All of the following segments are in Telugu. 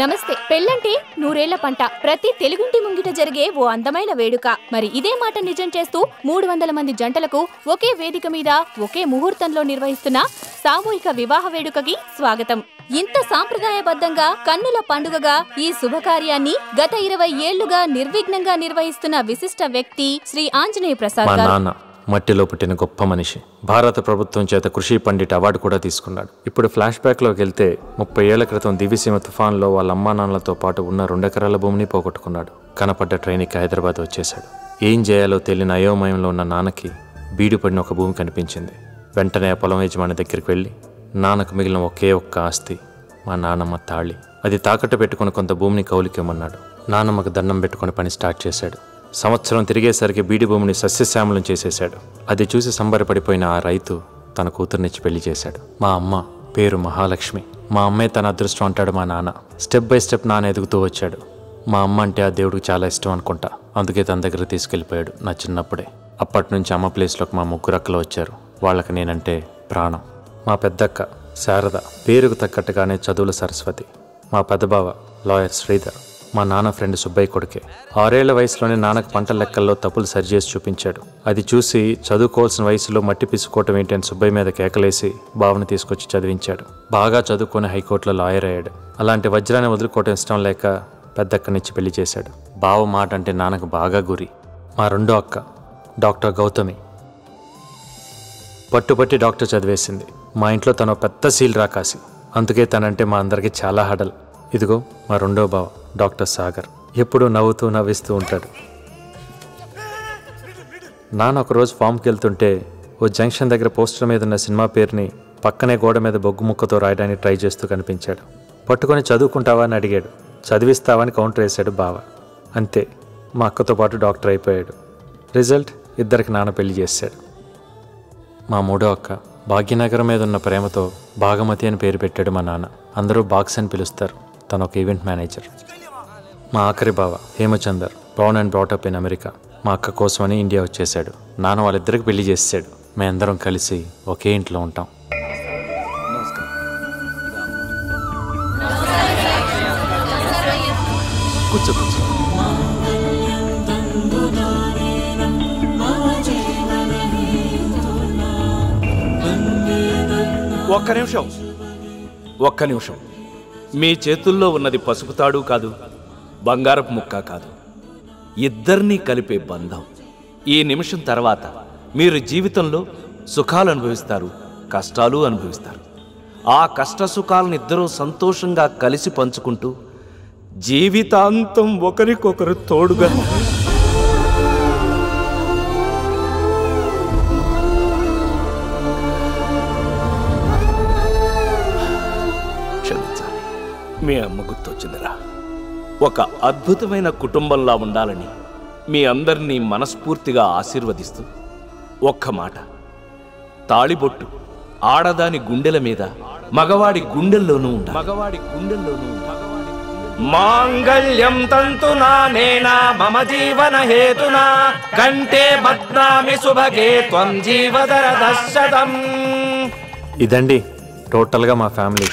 నమస్తే. పెళ్ళంటే నూరేళ్ల పంట. ప్రతి తెలుగుంటి ముంగిట జరిగే ఓ అందమైన వేడుక. మరి ఇదే మాట నిజం చేస్తూ 300 మంది జంటలకు ఒకే వేదిక మీద ఒకే ముహూర్తంలో నిర్వహిస్తున్న సామూహిక వివాహ వేడుకకి స్వాగతం. ఇంత సాంప్రదాయబద్ధంగా కన్నుల పండుగగా ఈ శుభకార్యాన్ని గత 20 ఏళ్లుగా నిర్విఘ్నంగా నిర్వహిస్తున్న విశిష్ట వ్యక్తి శ్రీ ఆంజనేయ ప్రసాద్ గారు. మట్టిలో పుట్టిన గొప్ప మనిషి. భారత ప్రభుత్వం చేత కృషి పండిట్ అవార్డు కూడా తీసుకున్నాడు. ఇప్పుడు ఫ్లాష్ బ్యాక్లోకి వెళ్తే 30 ఏళ్ల క్రితం దివిసీమ తుఫాన్లో వాళ్ళ అమ్మా నాన్నలతో పాటు ఉన్న 2 ఎకరాల భూమిని పోగొట్టుకున్నాడు. కనపడ్డ ట్రైన్కి హైదరాబాద్ వచ్చేశాడు. ఏం చేయాలో తెలియని అయోమయంలో ఉన్న నాన్నకి బీడుపడిన ఒక భూమి కనిపించింది. వెంటనే ఆ పొలం యజమాని దగ్గరికి వెళ్ళి, నాన్నకు మిగిలిన ఒకే ఒక్క ఆస్తి మా నాన్నమ్మ తాళి, అది తాకట్టు పెట్టుకుని కొంత భూమిని కౌలికివ్వమన్నాడు. నాన్నమ్మకు దండం పెట్టుకుని పని స్టార్ట్ చేశాడు. సంవత్సరం తిరిగేసరికి బీడి భూమిని సస్యశ్యామలం చేసేశాడు. అది చూసి సంబరపడిపోయిన ఆ రైతు తన కూతుర్నిచ్చి పెళ్లి చేశాడు. మా అమ్మ పేరు మహాలక్ష్మి. మా అమ్మే తన అదృష్టం అంటాడు మా నాన్న. స్టెప్ బై స్టెప్ నాన్న ఎదుగుతూ వచ్చాడు. మా అమ్మ అంటే ఆ దేవుడికి చాలా ఇష్టం అనుకుంటా. అందుకే తన దగ్గర తీసుకెళ్ళిపోయాడు నా చిన్నప్పుడే. అప్పటి నుంచి అమ్మ ప్లేస్లోకి మా 3 అక్కలు వచ్చారు. వాళ్ళకి నేనంటే ప్రాణం. మా పెద్దక్క శారద, పేరుకు తగ్గట్టుగానే చదువుల సరస్వతి. మా పెద్దబావ లాయర్ శ్రీధర్, మా నాన్న ఫ్రెండ్ సుబ్బయ్య కొడుకే. 6 ఏళ్ల వయసులోనే నాన్నకు పంట లెక్కల్లో తప్పులు సరిచేసి చూపించాడు. అది చూసి చదువుకోవాల్సిన వయసులో మట్టి పిసుకోవటం ఏంటి అని సుబ్బయ్య మీద కేకలేసి బావని తీసుకొచ్చి చదివించాడు. బాగా చదువుకొని హైకోర్టులో లాయర్ అయ్యాడు. అలాంటి వజ్రాన్ని వదులుకోవటం ఇష్టం లేక పెద్దక్కనిచ్చి పెళ్లి చేశాడు. బావ మాట అంటే నాన్నకు బాగా గురి. మా రెండో అక్క డాక్టర్ గౌతమి పట్టుబట్టి డాక్టర్ చదివేసింది. మా ఇంట్లో తను పెద్ద సీల్ రాకాసి. అందుకే తనంటే మా అందరికీ చాలా హడల్. ఇదిగో మా రెండో బావ డాక్టర్ సాగర్. ఎప్పుడూ నవ్వుతూ నవ్విస్తూ ఉంటాడు. నాన్న ఒకరోజు ఫామ్కి వెళ్తుంటే ఓ జంక్షన్ దగ్గర పోస్టర్ మీద ఉన్న సినిమా పేరుని పక్కనే గోడ మీద బొగ్గు ముక్కతో రాయడానికి ట్రై చేస్తూ కనిపించాడు. పట్టుకొని చదువుకుంటావా అని అడిగాడు. చదివిస్తావని కౌంటర్ వేశాడు బావ. అంతే, మా అక్కతో పాటు డాక్టర్ అయిపోయాడు. రిజల్ట్, ఇద్దరికి నాన్న పెళ్లి చేశాడు. మా మూడో అక్క భాగ్యనగరం మీద ఉన్న ప్రేమతో భాగమతి అని పేరు పెట్టాడు మా నాన్న. అందరూ బాక్స్ అని పిలుస్తారు. తను ఒక ఈవెంట్ మేనేజర్. మా ఆఖరి బావ Hemachandar, born and brought up in America. మా అక్క కోసమని ఇండియా వచ్చేసాడు. నాన్న వాళ్ళిద్దరికి పెళ్లి చేసాడు. మేమందరం కలిసి ఒకే ఇంట్లో ఉంటాం. కూర్చో కూర్చో. ఒక్క నిమిషం. మీ చేతుల్లో ఉన్నది పసుపు తాడు కాదు, బంగారపు ముక్క కాదు, ఇద్దరినీ కలిపే బంధం. ఈ నిమిషం తర్వాత మీరు జీవితంలో సుఖాలు అనుభవిస్తారు, కష్టాలు అనుభవిస్తారు. ఆ కష్ట సుఖాలను ఇద్దరూ సంతోషంగా కలిసి పంచుకుంటూ జీవితాంతం ఒకరికొకరు తోడుగా. మీ అమ్మ గుర్తొచ్చిందిరా. ఒక అద్భుతమైన కుటుంబంలా ఉండాలని మీ అందరినీ మనస్ఫూర్తిగా ఆశీర్వదిస్తూ ఒక్క మాట, తాళిబొట్టు ఆడదాని గుండెల మీద, మగవాడి గుండెల్లోనూ ఉండాలి. మాంగళ్యం తంతునా నేనా మమ జీవన హేతునా కంటే బద్నామి శుభగే త్వం జీవదరదశతం. ఇదండి టోటల్గా మా ఫ్యామిలీ.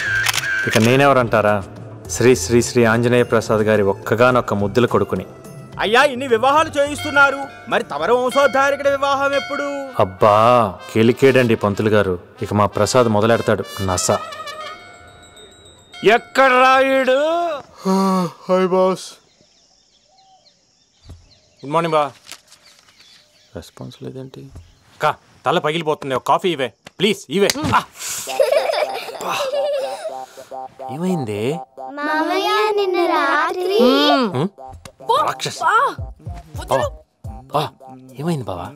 ఇక నేనెవరంటారా? శ్రీ శ్రీ శ్రీ ఆంజనేయ ప్రసాద్ గారి ఒక్కగానొక్క ముద్దుల కొడుకుని. అయ్యా, ఇన్ని వివాహాలు చేయిస్తున్నారు, మరి తమరు వంశోద్ధారకుడి వివాహం ఎప్పుడు? అబ్బా, కేలికేడండి పంతులు గారు. ఇక మా ప్రసాద్ మొదలెడతాడు నస. ఎక్కడ Rayudu? Hi boss. Good morning బా. రెస్పాన్స్ లేదేంటి? కా తల పగిలిపోతుంది, ఒక కాఫీ ఇవే ప్లీజ్. ఇవే. ఏమైంది? నిన్న రాత్రి ఏమైంది బావా?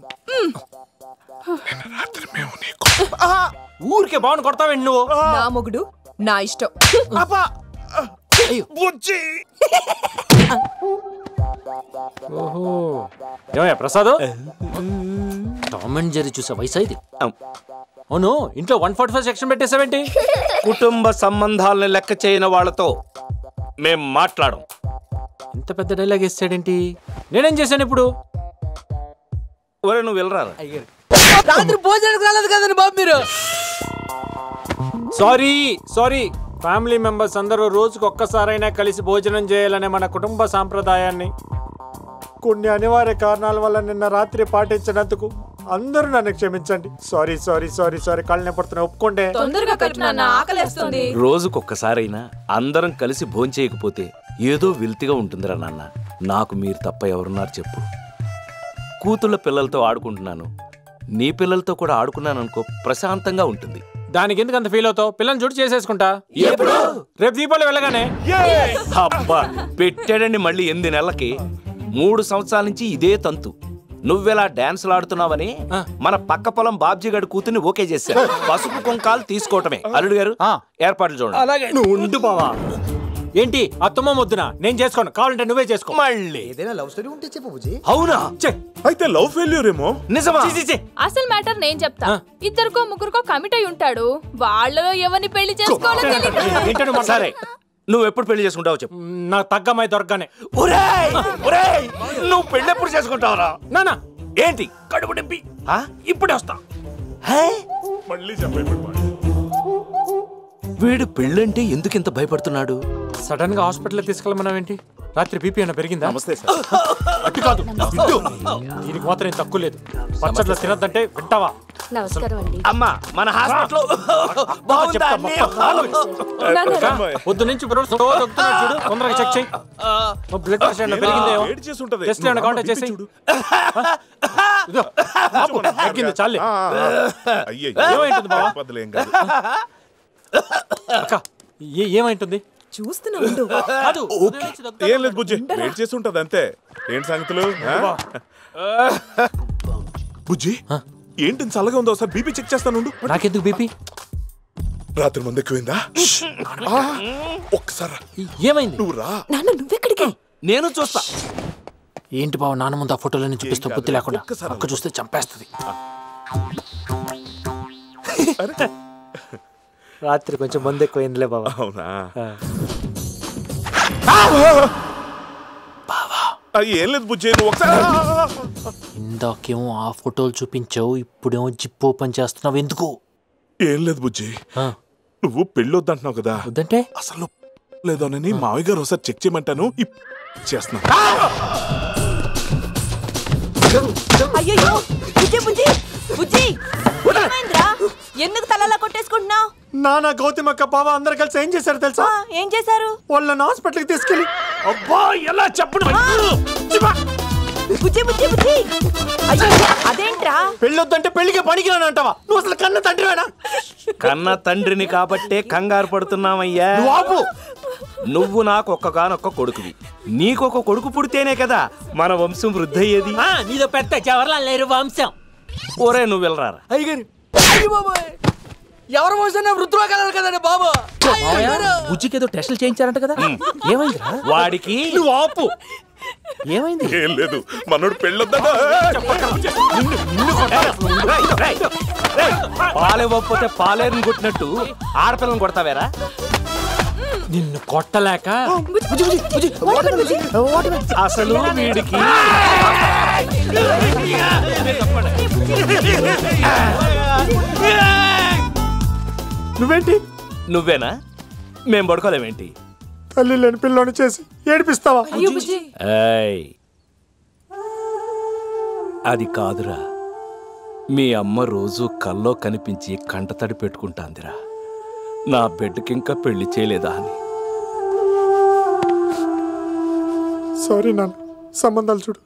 ఊరికే బాగుని కొడతావేంటి నువ్వు? నా మొగుడు నా ఇష్టం. ఓహో, ఏమయ్యా ప్రసాద్? టామ్ అండ్ జెర్రీ చూసా వయసు ఇది? అవును, ఇంట్లో 145 సెక్షన్ పెట్టేసావేంటి? కుటుంబ సంబంధాలను లెక్క చేయని వాళ్ళతో మేం మాట్లాడం. ఇంత పెద్ద డైలాగ్ వేసాడేంటి? నేనేం చేశాను ఇప్పుడు? ఒరే నువ్వు వెళ్ళరా. రాత్రి భోజనానికి రాలేదు కదండి బాబు మీరు. సారీ సారీ, ఫ్యామిలీ మెంబర్స్ అందరూ రోజుకు ఒక్కసారైనా కలిసి భోజనం చేయాలనే మన కుటుంబ సాంప్రదాయాన్ని కొన్ని అనివార్య కారణాల వల్ల నిన్న రాత్రి పాటించినందుకు అందరూ నన్ను క్షమించండి. సారీ సారీ సారీ సారీ కాళ్ళని పడుతున్నా ఒప్పుకోండి. తొందరగా కలిపి నాన్న ఆకలేస్తుంది. రోజుకొక్కసారైనా అందరం కలిసి భోంచేయకపోతే ఏదో విల్తిగా ఉంటుందిరా నాన్న. నాకు మీరు తప్ప ఎవరున్నారు చెప్పు. కూతుళ్ళ పిల్లలతో ఆడుకుంటున్నాను, నీ పిల్లలతో కూడా ఆడుకున్నాను అనుకో, ప్రశాంతంగా ఉంటుంది. దానికి ఎందుకు అంత ఫీల్ అవుతావు? పిల్లల్ని జుట్టు చేసేసుకుంటా. రేపు దీపావళి వెళ్ళగానే. అబ్బా పెట్టాడండి మళ్ళీ 8 నెలలకి. 3 సంవత్సరాల నుంచి ఇదే తంతు. నువ్వెలా డాన్సులు ఆడుతున్నావని మన పక్క పొలం బాబ్జీ గడి కూతుర్ని ఓకే చేశారు. పసుపు కుంకాలు తీసుకోవటమే. అల్లుడు గారు ఏర్పాట్లు చూడండి. అలాగే. నువ్వు ఉండు బావా. ఏంటి అత్తమ్మ వద్దునా? నేను చేసుకోను, కావాలంటే నువ్వే చేసుకో. మళ్ళీ ఏదైనా లవ్ స్టోరీ ఉంటే చెప్పు బుజ్జి. అవునా? అయితే లవ్ ఫెయిల్యూర్ ఏమో. నిజమా? అసలు మ్యాటర్ నేను చెప్తా. ఇద్దరికో ముగ్గురుకో కమిట్ అయి ఉంటాడు. వాళ్ళలో ఎవరిని పెళ్లి చేసుకోవాలో తెలియదు. సరే నువ్వు ఎప్పుడు పెళ్లి చేసుకుంటావు చెప్పు. నాకు తగ్గమ్మాయి దొరకగానే. నువ్వు పెళ్లి ఎప్పుడు చేసుకుంటావురా? నానా ఏంటి కడుపు నింపి ఇప్పుడే వస్తా. మళ్ళీ చెప్పండి. వీడు పెళ్ళంటే ఎందుకు ఇంత భయపడుతున్నాడు? సడన్ గా హాస్పిటల్ తీసుకెళ్ళమన్నావేంటి? రాత్రి బీపీ అన్న పెరిగిందా? నమస్తే సార్. అట్టు కాదు, దీనికి మాత్రం తక్కువ లేదు. పచ్చట్లో తినద్దంటే వింటావా? నమస్కారం అండి. అమ్మా మన హాస్పిటల్ పొద్దు నుంచి చూడు తొందరగా చెక్ చేయి. బ్లడ్ ప్రెషర్ పెరిగిందేమో. టెస్ట్ ఏమైనా కాంటాక్ట్ చేసి తగ్గింది చాలే. ఏమైంటుంది బావా? అక్క ఏమైంటుంది? చూస్తున్నా ఉండు. ఏం లేదు బుజ్జి, వెయిట్ చేసి ఉంటది అంతే. ఏంటి సంగతులు? బుజ్జి ఏంటి చల్లగా ఉందో ఒకసారి బీపీ చెక్ చేస్తాను. నాకెందుకు బీపీ? రాత్రి ముందు ఎక్కువైందా? ఒక్కసారి ఏమైంది? నువ్వు రా. నాన్న నువ్వెక్కడికి? నేను చూస్తా. ఏంటి బావ నాన్న ముందు ఆ ఫోటోలని చూపిస్తూ బుద్ధి లేకుండా? అక్క చూస్తే చంపేస్తుంది. రాత్రి కొంచెం మంది ఎక్కువైందిలే బాబా. అవునా? ఏం లేదు బుజ్జి, నువ్వు ఒకసారి. ఇందాకేమో ఆ ఫోటోలు చూపించావు, ఇప్పుడేమో జిప్ ఓపెన్ చేస్తున్నావు ఎందుకు? ఏం లేదు బుజ్జి, నువ్వు పెళ్ళి వద్దంటున్నావు కదా. వద్దంటే అసలు లేదోనని మావయ్య గారు ఒకసారి చెక్ చేయమంటాను. చేస్తున్నా. అయ్యో బుజ్జి బుజ్జి బుజ్జి ఏమైందిరా? ఎందుకు తలలా కొట్టేసుకుంటున్నావు? నానా గౌతమ్ అక్క బావ అందరు కలిసి ఏం చేశారు తెలుసా? ఏం చేశారు? వాళ్ళని హాస్పిటల్కి తీసుకెళ్ళి. అబ్బా ఎలా చెప్పు. బుజ్జి బుజ్జి బుజ్జి అయ్యో అదేంట్రా? పెళ్ళొద్దంటే పెళ్లికి పనికి అంటావా? నువ్వు అసలు కన్న తండ్రివేనా? కన్న తండ్రిని కాబట్టే కంగారు పడుతున్నామయ్యా. నువ్వు నాకు ఒక్కగానొక్క కొడుకువి. నీకొక కొడుకు పుడితేనే కదా మన వంశం వృద్ధి అయ్యేది. నీదో పెద్ద జవహర్లాల్ నెహ్రూ వంశం. ఓరే నువ్వు వెళ్ళరారా. అయ్యగారు ఎవరు మోసన్నా వృద్ధులు కలరు కదండి బాబు. బుజ్జికి ఏదో టెస్టులు చేయించారంట కదా, ఏమైంది? వాడికి నువ్వు ఆపు. ఏమైంది? ఏం లేదు, మనోడు పెళ్ళొద్దా. పాలేవకపోతే పాలేరుని కొట్టినట్టు ఆడపిల్లని కొడతావేరా? నిన్ను కొట్టలేక అసలు వీడికి నువ్వేంటి? నువ్వేనా? మేం పడుకోలేమేంటి? తల్లి లేని పిల్లని చేసి ఏడిపిస్తావా? ఏయ్, అది కాదురా. మీ అమ్మ రోజు కల్లో కనిపించి కంటతడి పెట్టుకుంటాందిరా, నా బిడ్డకి ఇంకా పెళ్లి చేయలేదా అని. సారీ నాన్న, సంబంధాలు చూడు.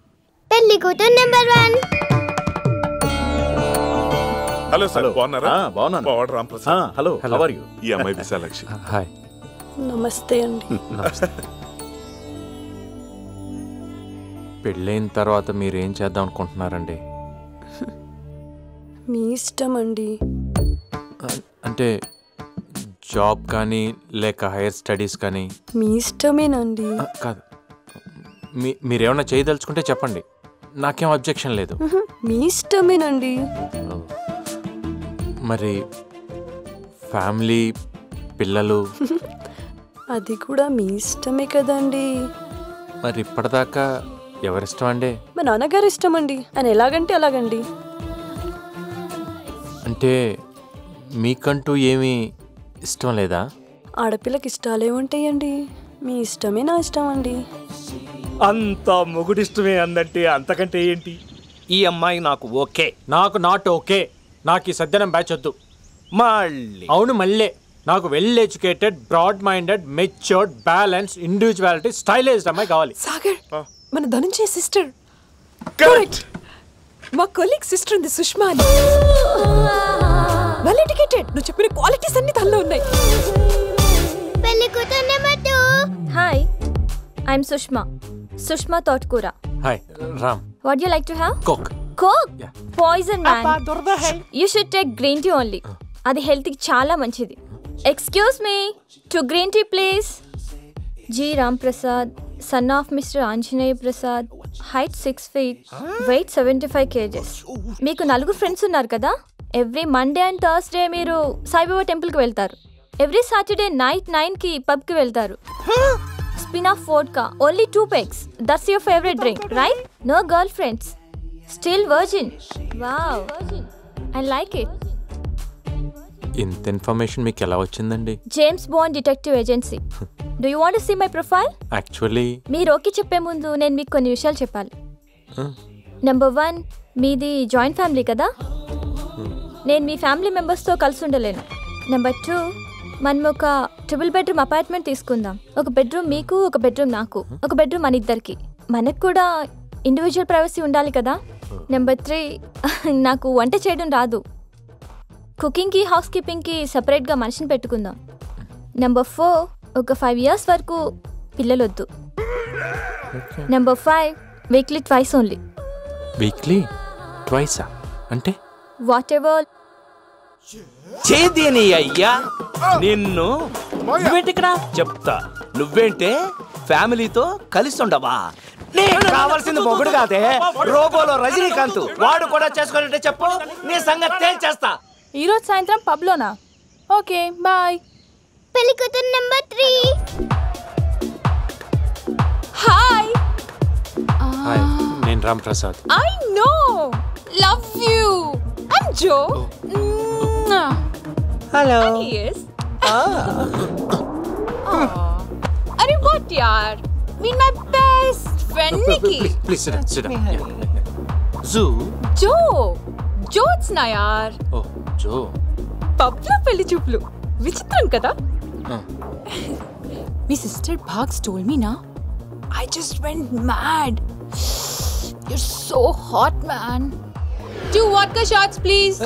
పెళ్లి కూతురు నెంబర్ 1. హలో సార్, బాగున్నారా? బాగున్నాను. బావాడు Ramprasad. Hello, how are you? ఈ అమ్మాయి విశాలాక్షి. హాయ్. నమస్తే అండి. పెళ్ళైన తర్వాత మీరేం చేద్దాం అనుకుంటున్నారండి? మీ ఇష్టం అండి. అంటే జాబ్ కానీ లేక హైయర్ స్టడీస్ కానీ? మీ ఇష్టమేనండి. కాదు, మీరేమన్నా చేయదలుచుకుంటే చెప్పండి, నాకేం అబ్జెక్షన్ లేదు. మీ ఇష్టమేనండి. మరి ఫ్యామిలీ, పిల్లలు? అది కూడా మీ ఇష్టమే కదండి. మరి ఇప్పటిదాకా ఎవరిష్టం అండి? మా నాన్నగారు ఇష్టం అండి. ఆయన ఎలాగంటే అలాగండి. అంటే మీకంటూ ఏమీ ఇష్టం లేదా? ఆడపిల్లకి ఇష్టాలేముంటాయండి? మీ ఇష్టమే నా ఇష్టం అండి. అంత మొగుడిష్టమే అందంటే అంతకంటే ఏంటి? ఈ అమ్మాయి నాకు ఓకే. నాకు నాట్ ఓకే. నాకు ఈ సజ్జనం బ్యాచ్ వద్దు. మళ్ళీ అవును మళ్ళీ. నాకు well educated, broad minded, matured, balance, individuality, stylised అమ్మాయి కావాలి. సాగర్, మన ధనుంజయ సిస్టర్. కరెక్ట్. మా కొలీగ్ సిస్టర్ ఉంది సుష్మా అని. Well educated. నువ్వు చెప్పిన క్వాలిటీస్ అన్ని తనలో ఉన్నాయి. పెళ్లి కూతురు number 2. Hi, I'm Sushma Thotakura. Hi Ram. What you like to have? Coke. Coke? Poison man. You should take green tea only. అది హెల్త్కి చాలా మంచిది. Excuse me, two green tea please. G Ram Prasad, son of mister Anjaneya Prasad, height 6 feet, weight 75 kgs. మీకు 4 ఫ్రెండ్స్ ఉన్నారు కదా? ఎవ్రీ మండే అండ్ థర్స్డే మీరు సాయిబాబా టెంపుల్కి వెళ్తారు. ఎవ్రీ సాటర్డే నైట్ 9కి పబ్కి వెళ్తారు. Smirnoff vodka, only 2 pegs. That's your favourite drink, right? No girl friends, still virgin. Wow, I like it. ఇంత ఇన్ఫర్మేషన్ మీకు ఎలా వచ్చిందండి? James Bond detective agency. Do you want to see my profile? Actually మీరు ఓకే చెప్పే ముందు నేను మీకు కొన్ని విషయాలు చెప్పాలి. నెంబర్ 1, మీది జాయింట్ ఫ్యామిలీ కదా? నేను మీ ఫ్యామిలీ మెంబర్స్తో కలిసి ఉండలేను. నెంబర్ 2, మనం ఒక 2 bedroom అపార్ట్మెంట్ తీసుకుందాం. ఒక బెడ్రూమ్ మీకు, ఒక బెడ్రూమ్ నాకు, ఒక బెడ్రూమ్ మన ఇద్దరికి. మనకు కూడా ఇండివిజువల్ ప్రైవసీ ఉండాలి కదా? నెంబర్ 3, నాకు వంట చేయడం రాదు. కుకింగ్కి, హౌస్ కీపింగ్కి సపరేట్గా మనిషిని పెట్టుకుందాం. నెంబర్ 4, ఒక 5 years వరకు పిల్లలొద్దు. Number 5, weekly twice only. Weekly ట్వైసా అంటే? What ever. చేదేని అయ్యా నిన్ను. నువ్వేంటి ఇక్కడ? చెప్తా. నువ్వేంటే ఫ్యామిలీతో కలిసి ఉండవా? నీకు కావాల్సింది మొగుడు కాదే, రోబోలో రజనీకాంత్. వాడు కూడా చేసుకోవాలంటే చెప్పు, నీ సంగతి తేల్చేస్తా. ఈరోజు సాయంత్రం పబ్లోనా? Okay, bye. పెళ్లి కూతురు నెంబర్ 3. హాయ్, హాయ్, నేను Ram Prasad. I know, love you. I'm Jo. Hello. Yes. అరే వాట్ యార్, మీన్ మై బెస్ట్ ఫ్రెండ్ నికి. Please sit down. జూ. జోత్స్ నా యార్. Oh Jo. పబ్లో పెళ్లి చూపులు విచిత్రం కదా? మీ సిస్టర్ భాగ్స్ told me na. I just went mad. You're so hot, man. 2 vodka shots please.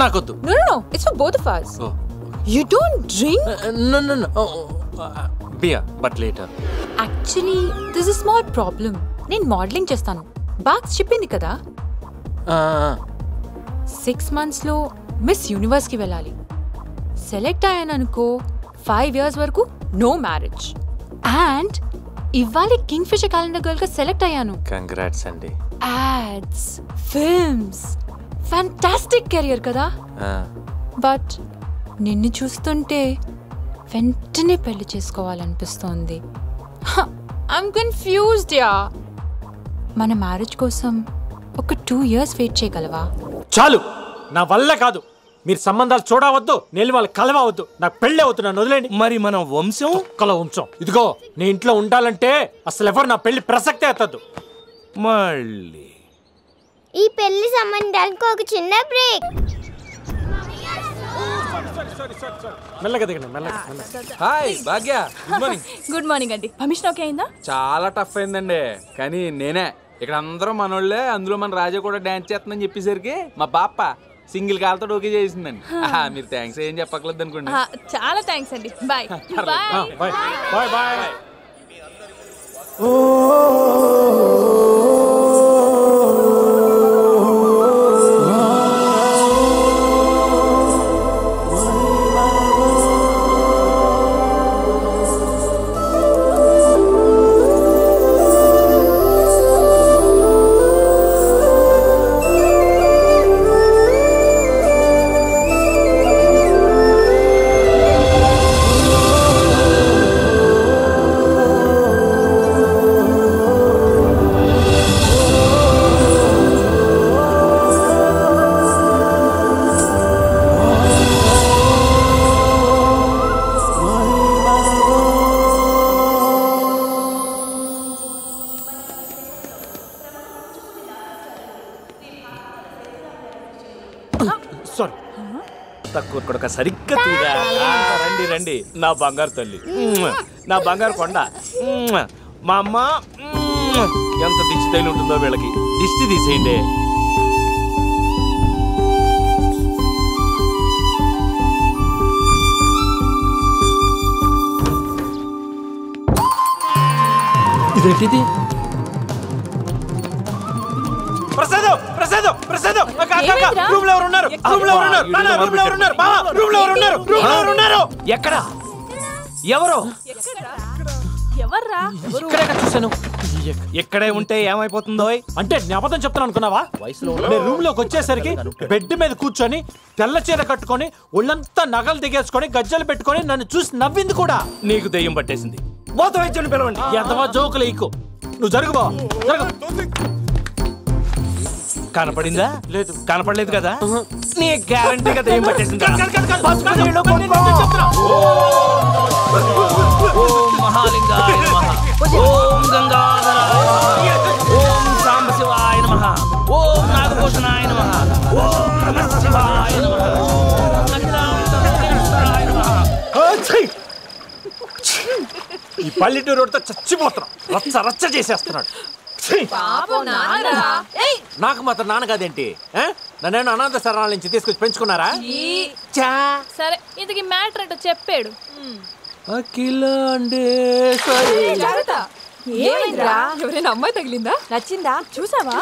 నాకొద్దు. No. It's for both of us. Oh. You don't drink? No. Beer, but later. Actually, there's a small problem. నేను మోడలింగ్ చేస్తాను. బాక్స్ చెప్పింది కదా, 6 monthsలో మిస్ యూనివర్స్కి వెళ్ళాలి. సెలెక్ట్ అయ్యాననుకో 5 years వరకు నో మ్యారేజ్. అండ్ ఇవాళ కింగ్ ఫిషర్ క్యాలెండర్ గర్ల్గా సెలెక్ట్ అయ్యాను. కంగ్రాట్స్ అండి. యాడ్స్, ఫిల్మ్స్, ఫ్యాంటాస్టిక్ కెరియర్ కదా? బట్ నిన్ను చూస్తుంటే వెంటనే పెళ్లి చేసుకోవాలనిపిస్తోంది. ఐమ్ కన్ఫ్యూజ్డ్ యా. మన మ్యారేజ్ కోసం ఒక 2 years వెయిట్ చేయగలవా? చాలు, నా వల్ల కాదు. మీరు సంబంధాలు చూడవద్దు, నేను వాళ్ళు కలవద్దు. నాకు పెళ్ళి అవుతున్నాను, వదిలేండి. మరి మన వంశం ఒక్కల వంశం. ఇదిగో, నీ ఇంట్లో ఉండాలంటే అసలు ఎవరు నా పెళ్లి ప్రసక్తే ఎత్తద్దు. మళ్ళీ ఈ పెళ్లి సంబంధానికి ఒక చిన్న బ్రేక్. మెల్లగా దిగండి, మెల్లగా. హాయ్ భాగ్య, గుడ్ మార్నింగ్. గుడ్ మార్నింగ్ అండి. పర్మిషన్ ఓకే అయిందా? చాలా టఫ్ అయిందండి, కానీ నేనే ఇక్కడ. అందరూ మనోళ్ళే, అందులో మన రాజా కూడా డాన్స్ చేస్తుందని చెప్పేసరికి మా పాప సింగిల్ కాల్తో ఓకే చేసిందండి. మీరు థ్యాంక్స్ ఏం చెప్పక్కర్లేదు అనుకోండి. చాలా థ్యాంక్స్ అండి. బాయ్. బాయ్. సారీ. తక్కువ కొడుక సరిగ్గా తీరా. రండి రండి నా బంగారు తల్లి, నా బంగారు కొండ. మా అమ్మ ఎంత దిష్టి తగిలి ఉంటుందో వీళ్ళకి. దిష్టి తీసేయండి. ఇదేంటిది? ప్రసాదం ప్రసాదం ప్రసాదం. రూమ్ లో ఎవరు ఉన్నారు? రూమ్ లో ఎవరు ఉన్నారు? రూమ్ లో ఎవరు ఉన్నారు? రూమ్ లో ఎవరు ఉన్నారు? రూమ్ లో ఎవరు ఉన్నారు? ఎక్కడ? ఎవరు? ఎవర్రా? చూసాను. ఇక్కడే ఉంటే ఏమైపోతుందో? అంటే నేను అబద్ధం చెప్తాను అనుకున్నావా? నేను రూమ్ లోకి వచ్చేసరికి బెడ్ మీద కూర్చొని తెల్ల చీర కట్టుకొని ఒళ్ళంతా నగలు దిగేసుకొని గజ్జలు పెట్టుకొని నన్ను చూసి నవ్వింది కూడా. నీకు దెయ్యం పట్టేసింది. మోత వైద్యుని పిలవండి. ఎంతవా జోకులు ఈకు. నువ్వు జరుగు బావ, జరుగు. కనపడిందా? లేదు. కనపడలేదు కదా? నీ గ్యారంటీగా దెయ్యం పట్టేసింది. ఓం మహాలింగాయ నమః. ఓం గంగాధరాయ నమః. ఓం సాంబశివాయ నమః. ఓం నాగభూషణాయ నమః. ఓం నమః శివాయ నమః. ఓం అఖిలాంతరాయ నమః. ఈ పల్లెటూరు రోడ్తో చచ్చిపోతున్నాం. రచ్చ రచ్చ చేసేస్తున్నాడు. నాకు మాత్రం నాన్న కాదేంటి? నన్నేను అనాథ శరణాల నుంచి తీసుకొచ్చి పెంచుకున్నారా? సరే, ఇంతకి మ్యాటర్ అంటే చెప్పాడు. ఎవరైనా అమ్మాయి తగిలిందా? నచ్చిందా? చూసావా?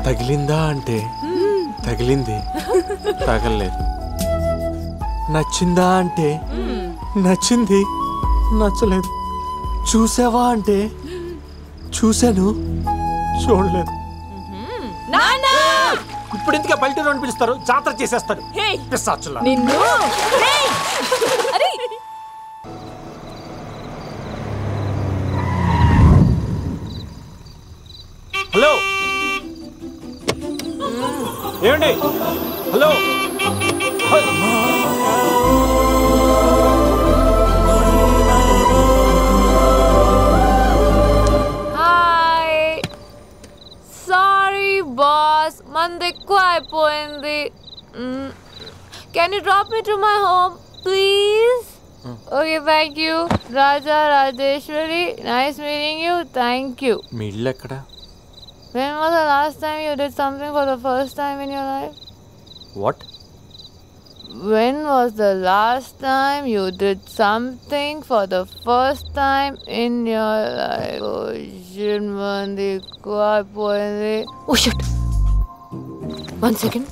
తగిలిందా అంటే తగిలింది, తగలలేదు. నచ్చిందా అంటే నచ్చింది, నచ్చలేదు. చూసావా అంటే చూశాను, చూడలేదు. ఇప్పుడు ఇందుకే పల్లెటూరు అని పిలుస్తారు, జాతర చేసేస్తారు. పిశాచులా. హలో ఏమండి? హలో బాస్, మంది ఎక్కువ అయిపోయింది. Can you drop me to my home please? Okay, thank you. Raja Rajeshwari, nice meeting you. Thank you. మీ ఇల్లు ఎక్కడ? When was the last time you did something for the first time in your life? What? When was the last time you did something for the first time in your life? Oh shit, mandi ఎక్కువ అయిపోయింది. Oh shit. 1 second.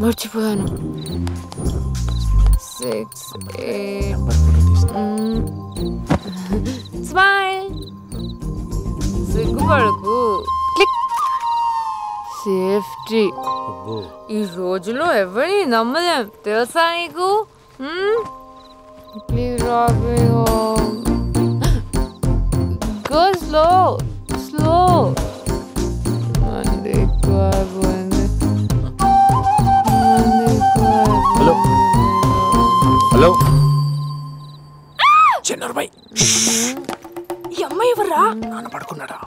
మర్చిపోయాను. 6 8 స్మైల్. సిగ్గుపడకు. క్లిక్. సేఫ్టీ. ఈ రోజులో ఎవరిని నమ్మలేం, తెలుసా నీకు? Please drop me home. Go slow slow. మంది ఎక్కువ అయిపోయింది. హలో హలో చిన్నబాయ్, ఈ అమ్మాయి ఎవర్రా? నాన్న పడుకున్నాడా?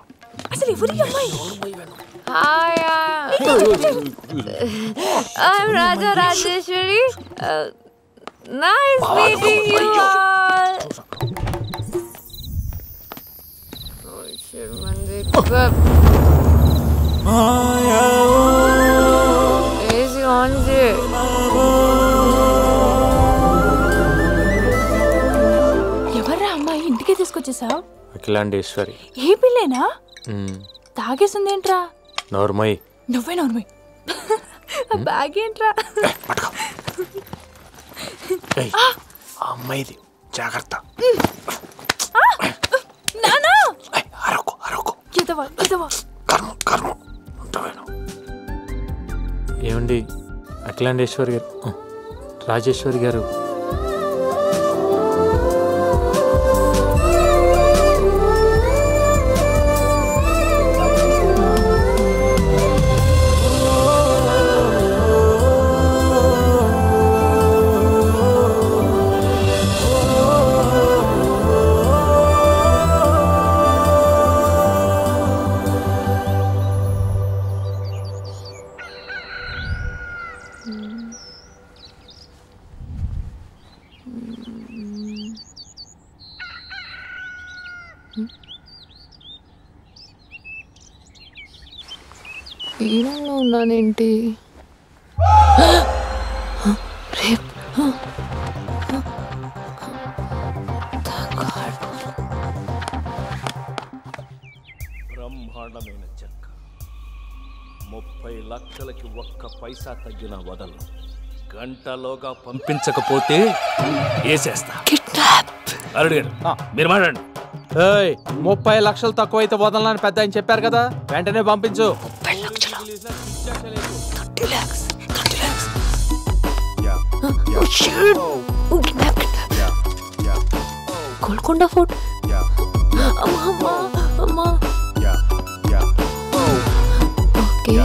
అసలు ఎవరు ఈ అమ్మాయి? Hi, I'm Raja Rajeshwari. Nice meeting you all. Oh shit, Mandik. Easy on je. ఎవర్రా అమ్మాయి? ఇంటికి తీసుకొచ్చేసావు? అఖిలాండేశ్వరి. ఏ పిల్లేనా? తాగేసిందేంట్రా? నోర్మయ్. నువ్వే నోర్మయ్. బ్యాగ్ ఏంట్రా? అమ్మాయిది, జాగ్రత్త. నానా అరకు అరకు. ఎదవా ఎదవా. కర్మ కర్మ ఉంటావేను. ఏమండి అఖిలాండేశ్వరి గారు, రాజేశ్వరి గారు, ఈరంలో ఉన్నానేంటి? రేపు బ్రహ్మాండమైన చెక్క. 30 లక్షలకి ఒక్క పైసా తగ్గిన వదలను. గంటలోగా పంపించకపోతే వేసేస్తా. అరుడు మీరు మాట్లాడండి. 30 లక్షలు తక్కువైతే వదలని పెద్ద ఆయన చెప్పారు కదా, వెంటనే పంపించు. 30 లక్షలు 30 lakhs. గోల్కొండ ఫోర్ట్. అమ్మా ఓకే.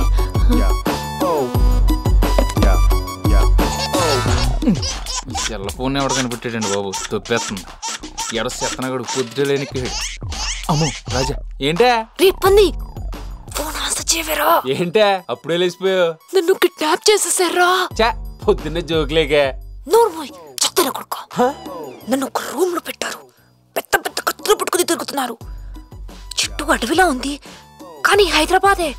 సెల్ ఫోన్ ఎవడ కనిపెట్టాడండి బాబు, తొప్పేస్తుంది. ఎడ చెత్తనగడు పొద్దులేని. అమ్మో రాజా ఏంటే రేపంది ఫోన్ ఆన్సర్ చేయవేరా? ఏంటే అప్పుడే లేచిపోయావు? నన్ను కిడ్నాప్ చేసేసారా? చా పొద్దున్నే జోకులేకే. నోర్మోయ్ చెత్తన కొడుకు. నన్ను ఒక రూమ్ లో పెట్టారు. పెద్ద పెద్ద కత్తులు పట్టుకుని తిరుగుతున్నారు. చుట్టూ అడవిలా ఉంది కానీ హైదరాబాదే.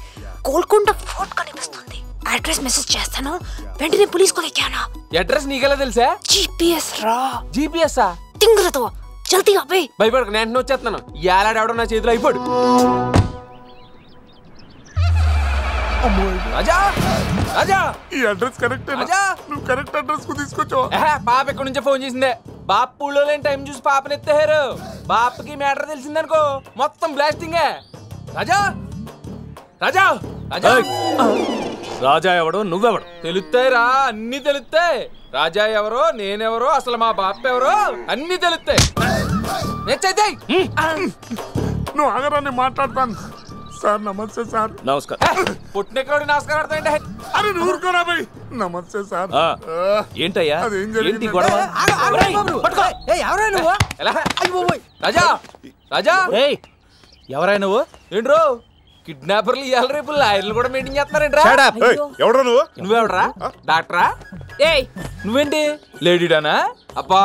గోల్కొండ ఫోర్ట్ కనిపిస్తుంది. అడ్రస్ మెసేజ్ చేస్తాను, వెంటనే పోలీస్ కాల్ ఎక్కానా. అడ్రస్ నీకెలా తెలుసా? జీపీఎస్ రా. జీపీఎస్ఆ? తింగరతో జల్దీ అబ్బే. భయపడకు, నేను వచ్చేస్తున్నాను. ఏలాడవడం నా చేతిలో అయిపోడు. రాజా రాజా ఈ అడ్రస్ కరెక్ట్. రాజా నువ్వు కరెక్ట్ అడ్రస్ కు తీసుకొచ్చావు. పాప ఎక్కడి నుంచే ఫోన్ చేసిందే. బాప్ పూల్లో లేని టైం చూసి పాపని ఎత్తేహారు. బాప్కి మ్యాటర్ తెలిసిందనుకో మొత్తం బ్లాస్టింగే. రాజా రాజా రాజా రాజా ఎవడో నువ్వెవడు? తెలుస్తాయిరా, అన్ని తెలుస్తాయి. రాజా ఎవరో, నేనెవరో, అసలు మా బాప్ ఎవరో అన్ని తెలుస్తాయి. నువ్వు ఆగరాన్ని మాట్లాడతాను. సార్ నమస్తే సార్. నమస్కారం. పుట్టినెక్కడు నమస్కారం ఆడతాయంటే. అరే నూరుకోరా భయ్. నమస్తే సార్. ఏంటయ్యా అదేం ఏంటి జరిగింది గొడవ? రాజా రాజా ఎవరై నువ్వు? ఏంట్రో కిడ్నాపర్లు ఇవాళ రేపు లాయర్లు కూడా మీటింగ్ చేస్తున్నారేంట్రా? ఎవడరా నువ్వు? నువ్వెవడరా? డాక్టరా? నువ్వేంటి లేడీడానా? అబ్బా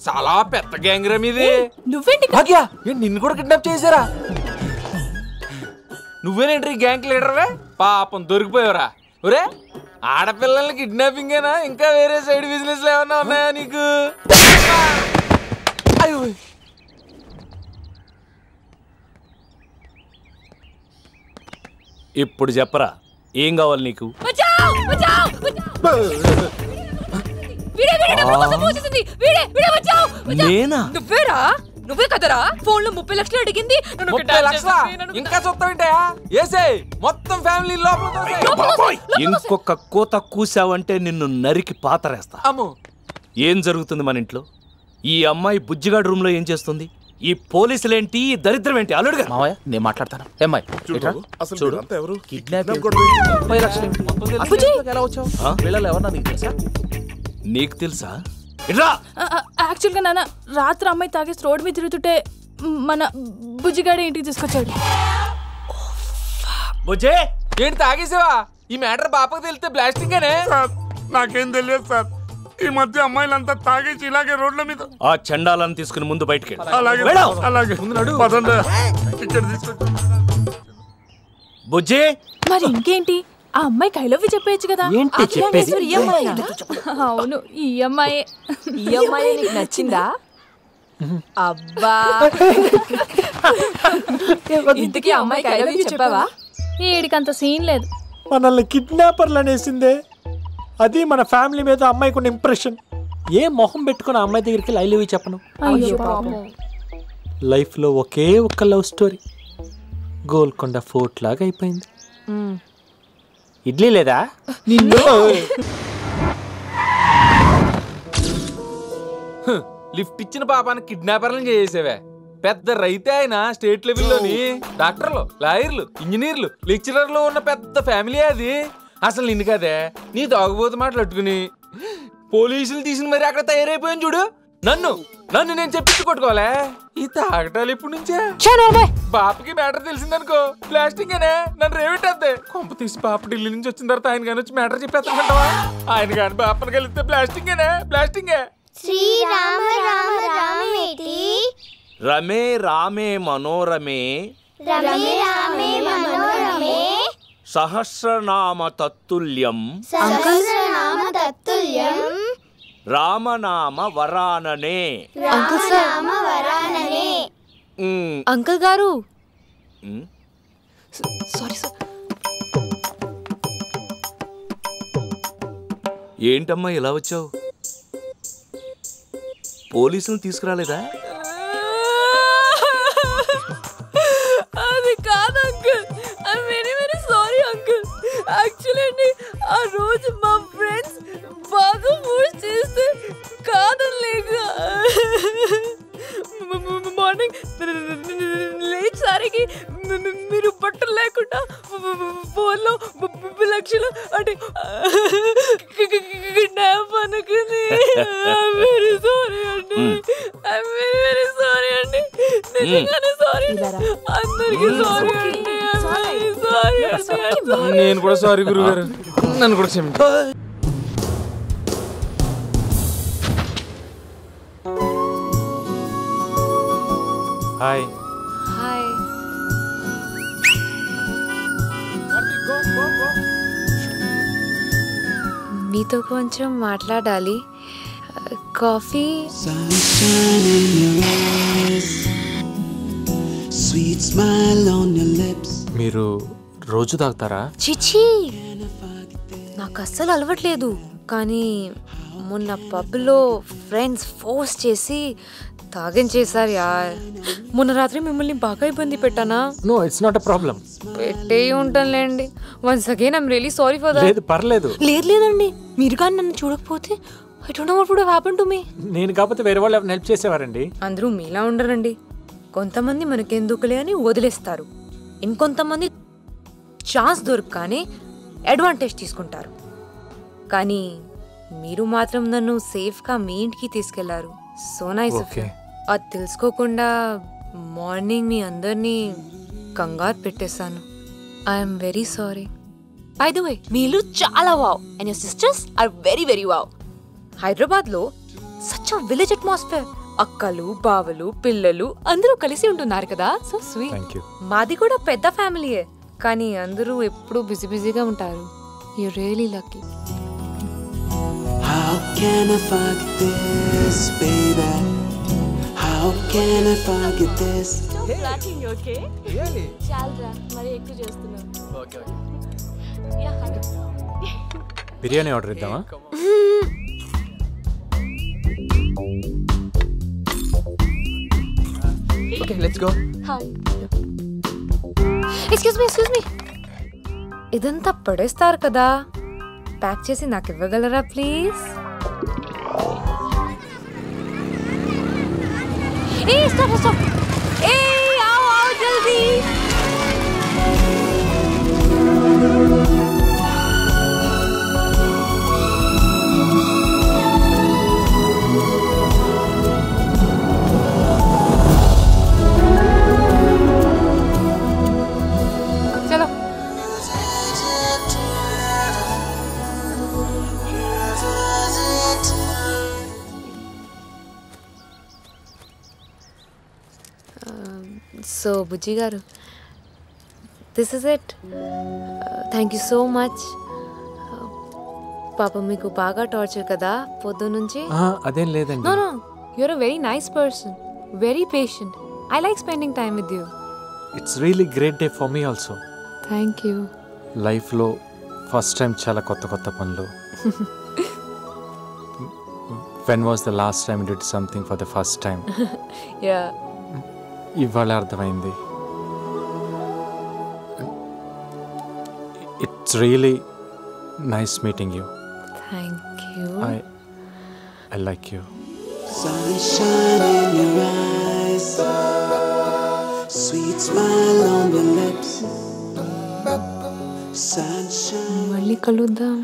చాలా పెద్ద గ్యాంగ్ రా మీది. నువ్వేంటి భాగ్య నిన్ను కూడా కిడ్నాప్ చేశారా? నువ్వేనేంటి గ్యాంగ్ లీడర్వే? పాపం దొరికిపోయావురా. ఒరే ఆడపిల్లల్ని కిడ్నాపింగ్ ఏనా, ఇంకా వేరే సైడ్ బిజినెస్ ఏమన్నా ఉన్నాయా నీకు? అయ్యో ఇప్పుడు చెప్పరా ఏం కావాలి నీకు? నేనా? నువ్వేరా? నువ్వే కదరా ఫోన్ లో 30 లక్షలు అడిగింది? 30 లక్షలా? ఇంకా చూస్తావేంటయా? ఏసేయ్ మొత్తం ఫ్యామిలీ లోపల. ఇంకొక కోత కూసావంటే నిన్ను నరికి పాతరేస్తా. అమ్మో ఏం జరుగుతుంది మన ఇంట్లో? ఈ అమ్మాయి బుజ్జిగాడు రూమ్ లో ఏం చేస్తుంది? ఈ పోలీసులేంటి, ఈ దరిద్రం ఏంటి? అల్లుడుగా మావయ్య నేను మాట్లాడతాను. ఏమ్మాయి చూడు ఎవరు కిడ్నాప్ 30 లక్షలు ఎలా వచ్చావు? వీళ్ళలో ఎవరన్నా నీకు తెలుసా? నీకు తెలుసా? యాక్చువల్ గా నాన్న రాత్రి అమ్మాయి తాగేసి రోడ్ మీద తిరుగుతుంటే మన బుజ్జిగాడే ఇంటికి తీసుకొచ్చాడు. బుజ్జే ఏంటి తాగేసావా? ఈ మ్యాటర్ బాపకు తెలిస్తే బ్లాస్టింగ్ అనే. సార్ నాకేం తెలియదు సార్. ఈ మధ్య అమ్మాయిలంతా తాగేసి ఇలాగే రోడ్ల మీద. ఆ చండాలను తీసుకుని ముందు బయటికి అలాగే అలాగే ఇక్కడ తీసుకొచ్చి. బుజ్జే మరి ఇంకేంటి, ఆ అమ్మాయికి ఐ లవ్ యూ చెప్పేయచ్చు కదా. అవును ఈ అమ్మాయి. ఈ అమ్మాయి నీకు నచ్చిందా? అబ్బా ఇంతకీ అమ్మాయికి ఐ లవ్ యూ చెప్పావా? ఈడికంత సీన్ లేదు. మనల్ని కిడ్నాపర్లు అనేసిందే. అది మన ఫ్యామిలీ మీద అమ్మాయికి ఉన్న ఇంప్రెషన్. ఏ మొహం పెట్టుకుని అమ్మాయి దగ్గరికి ఐ లవ్ యూ చెప్పను? లైఫ్లో ఒకే ఒక్క లవ్ స్టోరీ గోల్కొండ ఫోర్ట్ లాగా అయిపోయింది. ఇడ్లీ లేదా? లిఫ్ట్ ఇచ్చిన పాపానికి కిడ్నాపర్లను చేసేవే. పెద్ద రైతే ఆయన స్టేట్ లెవెల్లోని డాక్టర్లు, లాయర్లు, ఇంజనీర్లు, లెక్చరర్లు ఉన్న పెద్ద ఫ్యామిలీ అది. అసలు నిన్ను కదే నీ తాగుబోతు మాటలు అట్టుకుని పోలీసులు తీసిన మరి అక్కడ తయారైపోయాను చూడు. నన్ను నేను చెప్పించి కొట్టుకోవాలే. ఈ తాగటాలు ఎప్పుడు నుంచే? బాపకి మ్యాటర్ తెలిసిందనుకో ప్లాస్టింగ్ అనే నన్ను రేవిట్టద్దే. కొంప తీసి బాప ఢిల్లీ నుంచి వచ్చిన తర్వాత ఆయన కానీ వచ్చి మ్యాటర్ చెప్పేస్తానంటావా? ఆయన కానీ బాపను కలిస్తే ప్లాస్టింగ్ ప్లాస్టింగే. శ్రీరామ రామ రామేటి రమే రామే మనోరమే రమే రామే మనోరమే సహస్రనామ తత్తుల్యం సహస్రనామ తత్తుల్యం రామనామ వరాననే. రామనామ వరాననే. అంకుల్ గారు సారీ సార్. ఏంటమ్మా ఇలా వచ్చావు? పోలీసులు తీసుకురాలేదా? అది కాదు uncle. I very very sorry uncle. Actually అండి ఆ రోజు మా ఫ్రెండ్స్ బాగా ఫోర్స్ చేస్తే కాదనలేక మార్నింగ్ లేచారికి మీరు బట్టలు లేకుండా ఫోన్లో లక్షలు అంటే కిడ్నాప్ అనుకుని వెరీ సారీ అండి. ఐ వెరీ సారీ అండి. నిజంగానే సారీ. అందరికీ సారీ అండి. సారీ. నేను కూడా సారీ గురుగారు, నన్ను కూడా క్షమించండి. హాయ్. హాయ్. మీతో కొంచెం మాట్లాడాలి. కాఫీ. మీరు రోజు తాగుతారా? చిచి, నాకు అస్సలు అలవట్లేదు. కానీ మొన్న పబ్లో ఫ్రెండ్స్ ఫోర్స్ చేసి తాగించేశారు యార్. మొన్న రాత్రి మిమ్మల్ని బాగా ఇబ్బంది పెట్టానా? No, it's not a problem. పెట్టే ఉంటానులేండి. Once again I'm really sorry for that. లేదు, పర్లేదు. లేదండి, మీరు కానీ నన్ను చూడకపోతే I don't know what would have happen to me. నేను కాకపోతే వేరే వాళ్ళు ఎవరైనా హెల్ప్ చేసేవారండి. అందరూ మీలా ఉండరండి. కొంతమంది మనకెందుకులే అని వదిలేస్తారు. ఇంకొంతమంది ఛాన్స్ దొరకగానే అడ్వాంటేజ్ తీసుకుంటారు. కానీ మీరు మాత్రం నన్ను సేఫ్గా మీ ఇంటికి తీసుకెళ్లారు. So nice of you. అది తెలుసుకోకుండా మార్నింగ్ మీ అందరినీ కంగారు పెట్టేశాను. I'm very sorry. By the way, మీ ఇల్లు చాలా wow and your sisters are very very wow. హైదరాబాద్లో సచ్ అ విలేజ్ అట్మాస్ఫియర్. అక్కలు, బావలు, పిల్లలు అందరూ కలిసి ఉంటున్నారు కదా. So sweet. మాది కూడా పెద్ద ఫ్యామిలీయే, కానీ అందరూ ఎప్పుడూ బిజీ బిజీగా ఉంటారు. You really lucky. How can I forget this, baby? How can I forget this? Laughing, okay? Really? Chalra, మరి ఎక్కువ చేస్తున్నావు. Okay, okay. Yeah. Biryani order ఇద్దామా? Okay, let's go. Hi. Excuse me. ఇదంతా పడేస్తారు కదా, ప్యాక్ చేసి నాకు ఇవ్వగలరా ప్లీజ్? A stop. ఏ आओ జల్దీ. చలో. సో బుజ్జి గారు, this is it. Thank you so much. పాప మీకు బాగా టార్చర్ కదా పొద్దు నుంచి? అదేం లేదండి. No, you're a very nice person, very patient. I like spending time with you. It's really great day for me also. Thank you. లైఫ్లో ఫస్ట్ టైం చాలా కొత్త పనులు. When was the last time you did something for the first time? Yeah. ఇవాళ అర్థమైంది. It's really nice meeting you. Thank you. I like you. Sunshine in your eyes, sweet smile on your lips. Sunshine. మళ్ళీ కలుద్దాం.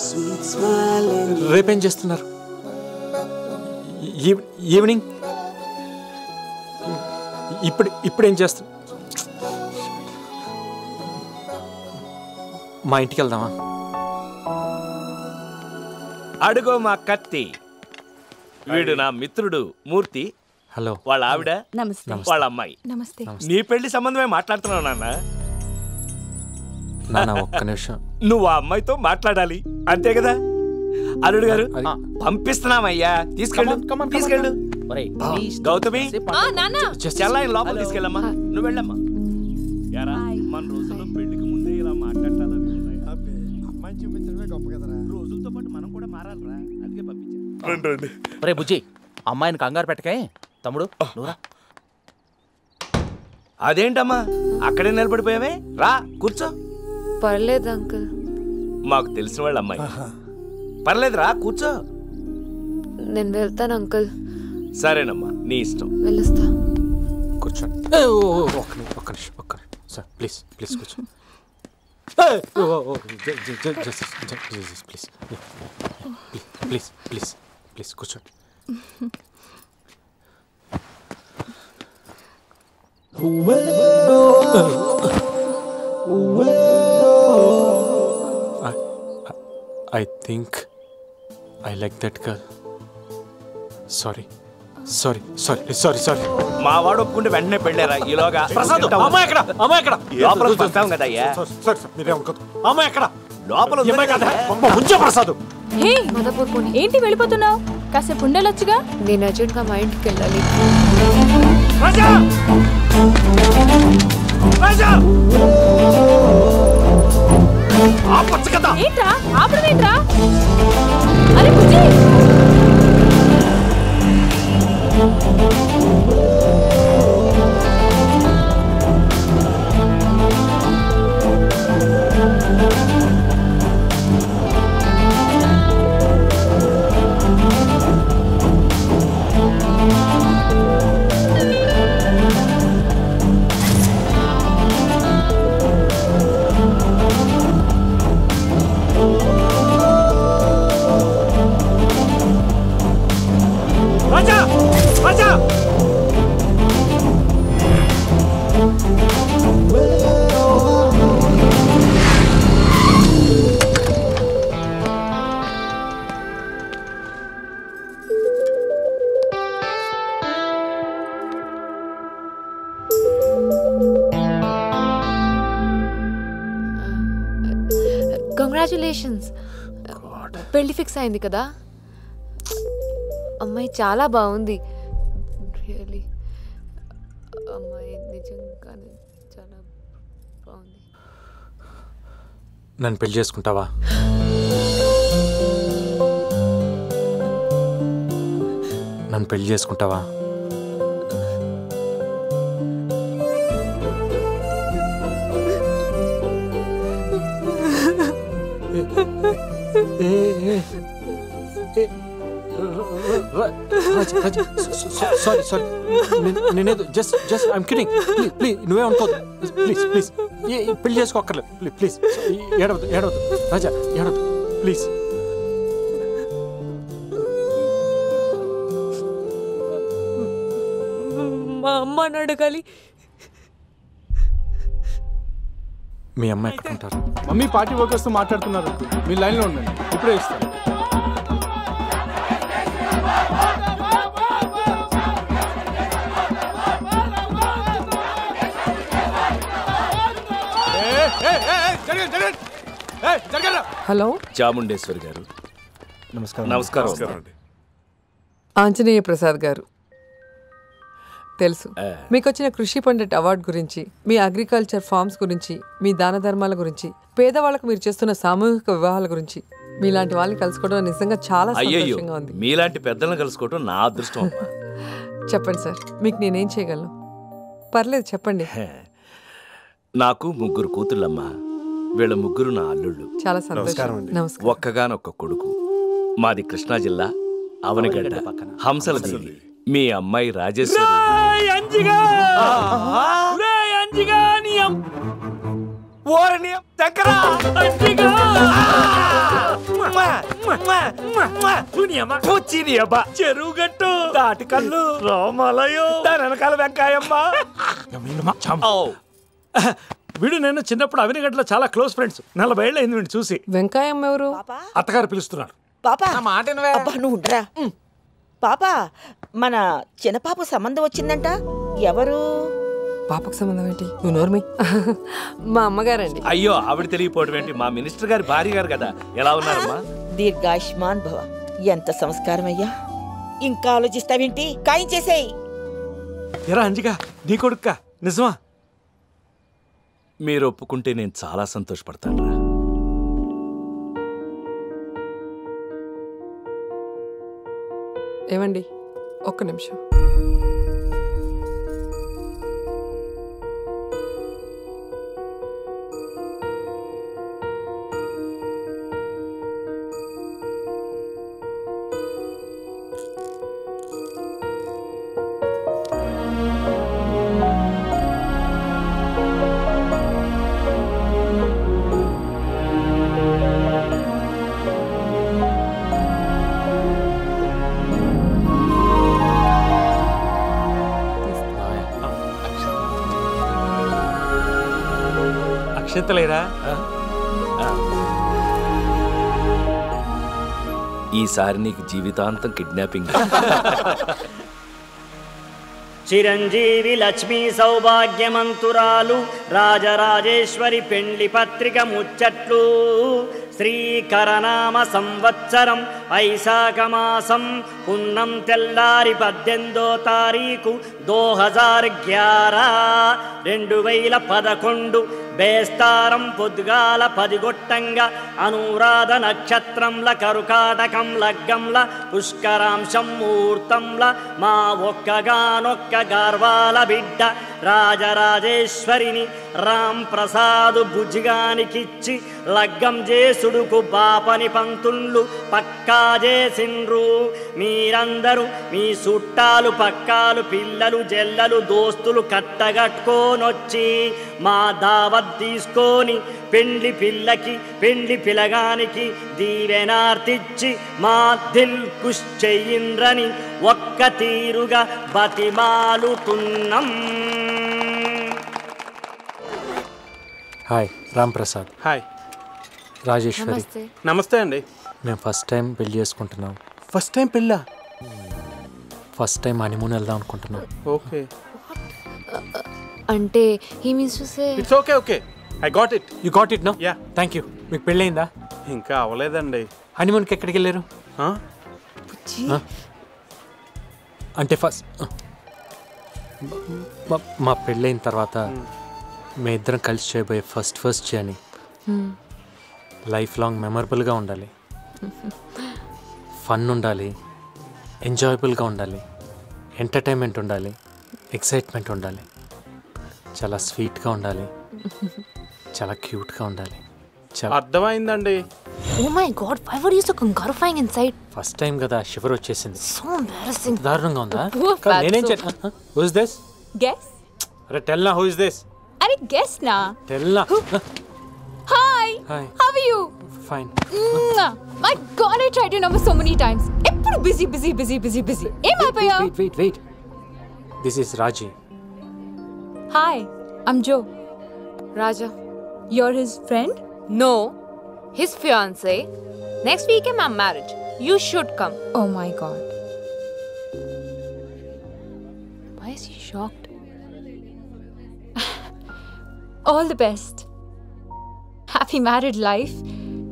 Sweet smile in your. రేపేం చేస్తున్నారు? ఈవినింగ్. ఇప్పుడు ఏం చేస్తున్నారు? మా ఇంటికి వెళ్దామా? అడుగో మా కత్తి. వీడు నా మిత్రుడు మూర్తి. హలో. వాళ్ళ ఆవిడ నమస్తే. వాళ్ళ అమ్మాయి. నమస్తే. నీ పెళ్లి సంబంధమే మాట్లాడుతున్నావు నాన్న. నాన్న ఒక్క నిమిషం. నువ్వు ఆ అమ్మాయితో మాట్లాడాలి అంతే కదా. అల్లుడు గారు పంపిస్తున్నామయ్యా. తీసుకెళ్ళు తీసుకెళ్ళు. గౌతమి చెల్లాయి లోపల తీసుకెళ్ళమ్మా. నువ్వు వెళ్ళమ్మా. మన రోజుల్లో పెళ్లికి ముందే ఇలా మాట్లాడాలని రోజులతో పాటు మనం కూడా మారాలరా. అందుకే పంపించా. రే బుజ్జి, అమ్మాయిని కంగారు పెట్టకే. తమ్ముడు నువ్వురా. అదేంటమ్మా అక్కడే నిలబడిపోయావే? రా కూర్చో. పర్లేదు అంకుల్. మాకు తెలిసిన వాళ్ళ అమ్మాయి. పర్లేదు రా కూర్చో. నేను వెళ్తాను అంకుల్. సరేనమ్మా నీ ఇష్టం. వెళ్ళొస్తా. కూర్చోండి. ఒక్క నిమిషం సార్. ప్లీజ్ ప్లీజ్ కూర్చో. ప్లీజ్ ప్లీజ్ ప్లీజ్ కూర్చోండి. I think I like that girl. Sorry. మా వాడు ఒప్పుకుంటే వెంటనే పెళ్ళారా? ఈలోగా అమ్మాయి ఎక్కడ? లోపల వస్తాం కదా అయ్యా. అమ్మాయి ఎక్కడ? లోపల ప్రసాద్. ఏంటి వెళ్ళిపోతున్నావు? కాసేపు ఉండలొచ్చుగా. నేను అర్జెంట్గా మా ఇంటికి వెళ్ళాలి. ఏంట్రా ఆపడమేంట్రా? అరే బుజ్జి, కంగ్రాచులేషన్స్. పెళ్లి ఫిక్స్ అయింది కదా. అమ్మాయి చాలా బాగుంది. రియల్లీ అమ్మాయి నిజంగానే చాలా బాగుంది. నన్ను పెళ్లి చేసుకుంటావా? నన్ను పెళ్లి చేసుకుంటావా? సారీ నేనేదో జస్ట్ ఐమ్ కిడింగ్. ప్లీజ్ నువ్వే అనుకోదు. ప్లీజ్ పెళ్లి చేసుకోక్కర్లేదు. ప్లీజ్ ఏడవద్దు రాజా, ఏడవద్దు ప్లీజ్. మా అమ్మని అడగాలి. మీ అమ్మ ఎక్కడ ఉంటారు? మమ్మీ పార్టీ వర్కర్స్తో మాట్లాడుతున్నారు. మీ లైన్లో ఉండండి, ఇప్పుడే ఇస్తాను. హలో, చాముండేశ్వరి గారు. నమస్కారం. ఆంజనేయ ప్రసాద్ గారు. తెలుసు మీకు వచ్చిన కృషి పండిట్ అవార్డు గురించి, మీ అగ్రికల్చర్ ఫార్మ్స్ గురించి, మీ దాన ధర్మాల గురించి, పేదవాళ్ళకు మీరు చేస్తున్న సామూహిక వివాహాల గురించి. మీలాంటి వాళ్ళని కలుసుకోవడం నిజంగా చాలా సంతోషంగా ఉంది. మీలాంటి పెద్దలను కలుసుకోవడం నా అదృష్టం. చెప్పండి సార్, మీకు నేనేం చేయగలను? పర్లేదు చెప్పండి. నాకు 3 కూతుళ్ళమ్మా. వీళ్ళ 3 నా అల్లుళ్ళు. చాలా సంతోషం. నమస్కారం. ఒక్కగానొక్క కొడుకు. మాది కృష్ణా జిల్లా అవనిగడ్డ హంసల దేవి. మీ అమ్మాయి రాజేశ్వరి. చెరువుగట్టు తాటికల్లు రామాలయం దాని వెనకాల వెంకాయమ్మ. వీడు నేను చిన్నప్పుడు అవినిగడ్డలో చాలా క్లోజ్ ఫ్రెండ్స్. 40 ఏళ్ళు అయింది వీడిని చూసి. వెంకాయమ్మ ఎవరు? అత్తగారు పిలుస్తున్నారు. పాపా నువ్వు ఉండరా. పాపా, మన చిన్నపాప సంబంధం వచ్చిందంట. ఎవరు? పాపకు సంబంధం ఏంటి? నువ్వు నోర్మి. మా అమ్మగారండి. అయ్యో ఆవిడ తెలియపోవడం ఏంటి? మా మినిస్టర్ గారి భార్య గారు కదా. ఎలా ఉన్నారమ్మా? దీర్ఘాయుష్మాన్ భవ. ఎంత సంస్కారం అయ్యా. ఇంకా ఆలోచిస్తావేంటి? ఖాయం చేసేయి. ఎరా అంజిగా, నీ కొడుక్క నిజమా? మీరు ఒప్పుకుంటే నేను చాలా సంతోషపడతాను రా. ఏమండి, ఒక్క నిమిషం. అక్షంతలేరా? ఈసారి నీకు జీవితాంతం కిడ్నాపింగ్. చిరంజీవి లక్ష్మీ సౌభాగ్యమంతురాలు రాజరాజేశ్వరి పెండ్లి పత్రిక ముచ్చట్లు. శ్రీకరనామ సంవత్సరం వైశాఖ మాసం పున్నం తెల్లారి 18వ తారీఖు 2011 2011 బేస్తారం పొద్దుగాల 10 గొట్టంగా అనురాధ నక్షత్రంల కరుకాటకం లగ్గంల పుష్కరాంశం ముహూర్తంల మా ఒక్కగానొక్క గర్వాల బిడ్డ రాజరాజేశ్వరిని రామ్ ప్రసాద్ భుజగానికిచ్చి లగ్గం చేసుడుకు బాపని పంతుళ్ళు పక్కా చేసిండ్రు. మీరందరూ మీ చుట్టాలు పక్కాలు పిల్లలు జల్లలు దోస్తులు కట్టగట్టుకోనొచ్చి మా దావత్ తీసుకొని పెండ్లి పిల్లకి పెండ్లి పిలగానికి దీవెనార్తిచ్చి మా దిల్ కుష్ చెయ్యిండ్రని ఒక్క తీరుగా బతిమాలుతున్నాం. హాయ్ రామ్ ప్రసాద్. హాయ్ రాజేశ్వరి. నమస్తే అండి. మేము ఫస్ట్ టైం పెళ్లి చేసుకుంటున్నాం. ఫస్ట్ టైం పెళ్ళా? ఫస్ట్ టైం హనీమూన్ వెళ్దాం అనుకుంటున్నాం. ఓకే. అంటే he means to say it's okay. Okay, I got it. You got it no? Yeah, thank you. మీకు పెళ్ళయిందా? ఇంకా అవ్వలేదండి. హనీమూన్కి ఎక్కడికి వెళ్ళారు? అంటే ఫస్ట్ మా పెళ్ళైన తర్వాత మీ ఇద్దరం కలిసి చేయబోయే ఫస్ట్ జర్నీ లైఫ్ లాంగ్ మెమరబుల్గా ఉండాలి. ఫన్ ఉండాలి, ఎంజాయబుల్గా ఉండాలి, ఎంటర్టైన్మెంట్ ఉండాలి, ఎక్సైట్మెంట్ ఉండాలి, చాలా స్వీట్గా ఉండాలి, చాలా క్యూట్గా ఉండాలి. అర్థమైందండి. Oh my god, why were you so congarifying inside? First time కదా, షివర్ వచ్చేసింది. So embarrassing. దారుణంగా ఉందా? నేనేం చెప్పా? Who is this? గెస్. అరే టెల్ నా, హూ ఇస్ దిస్? అరే గెస్ నా. టెల్ నా. Hi. Hi. How are you? Fine. My god, I tried your number so many times. ఎప్పుడు busy. ఏమైపోయావు? Wait. This is Raji. Hi, I'm Joe. Raja. You're his friend? No, his fiancé. Next weekend my marriage. You should come. Oh my god. Why is he shocked? All the best. Happy married life.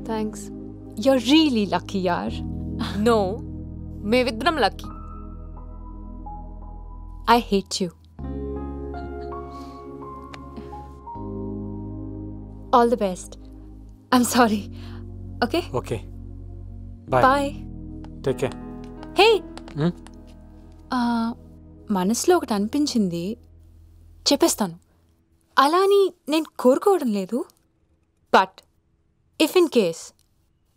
Thanks. You're really lucky, yaar. No, మేమిద్దరం lucky. I hate you. All the best. I'm sorry. Okay? Okay. Bye. Bye. Take care. Hey. మనసులో ఒకటి అనిపించింది, చెప్పేస్తాను. అలా అని నేను కోరుకోవడం లేదు. బట్ ఇఫ్ ఇన్ కేస్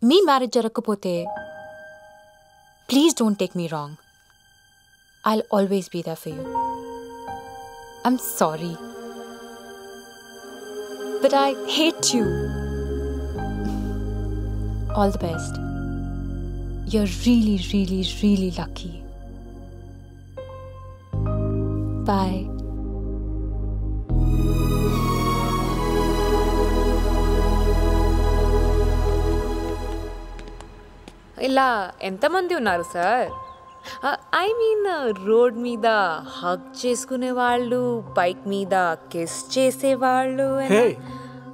మీ మ్యారేజ్ జరగకపోతే please don't take me wrong. I'll always be there for you. I'm sorry. But I hate you. All the best. You're really lucky. Bye. ఇలా ఎంతమంది ఉన్నారు సార్? ఐ మీన్ రోడ్ మీద హగ్ చేసుకునే వాళ్ళు, బైక్ మీద కిస్ చేసేవాళ్ళు. Hey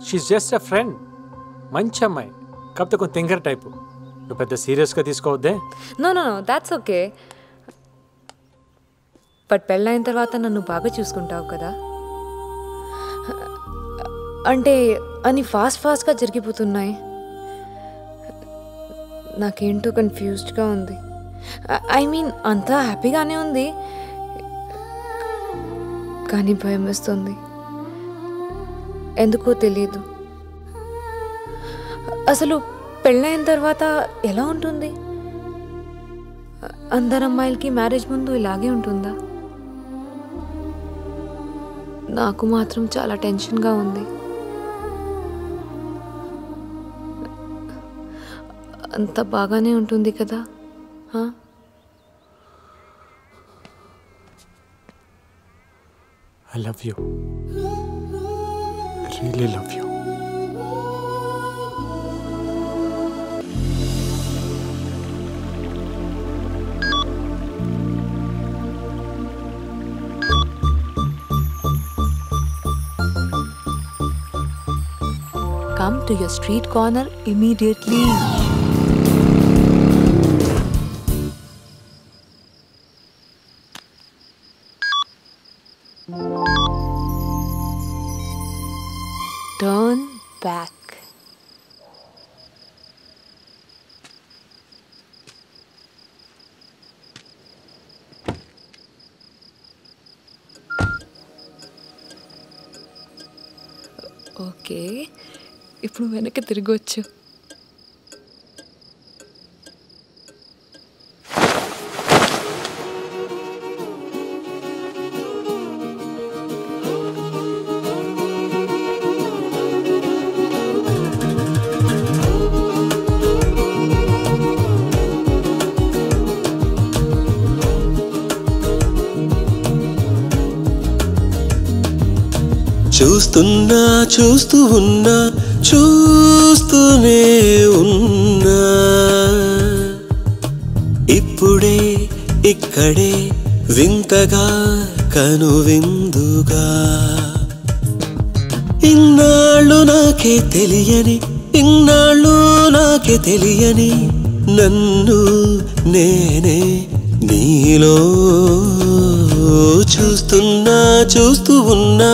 she's just a friend. మంచి అమ్మాయి, కాకపోతే కొంచెం తింగర్ టైపు. నువ్వు పెద్ద సీరియస్గా తీసుకోవద్దే. No no no that's okay. But పెళ్ళైన తర్వాత నన్ను బాగా చూసుకుంటావు కదా? అంటే అన్ని ఫాస్ట్గా జరిగిపోతున్నాయి. నాకేంటో కన్ఫ్యూజ్డ్గా ఉంది. ఐ మీన్ అంతా హ్యాపీగానే ఉంది, కానీ భయం వేస్తుంది. ఎందుకో తెలియదు. అసలు పెళ్ళైన తర్వాత ఎలా ఉంటుంది? అందరు అమ్మాయిలకి మ్యారేజ్ ముందు ఇలాగే ఉంటుందా? నాకు మాత్రం చాలా టెన్షన్గా ఉంది. అంత బాగానే ఉంటుంది కదా? I love you. I really love you. Come to your street corner immediately. Turn back. Okay, ఇప్పుడు వెనక్కి తిరగొచ్చు. చూస్తున్నా చూస్తూ ఉన్నా చూస్తూనే ఉన్నా ఇప్పుడే ఇక్కడే వింతగా కనువిందుగా ఇన్నాళ్ళు నాకే తెలియని నన్ను నేనే నీలో చూస్తూ ఉన్నా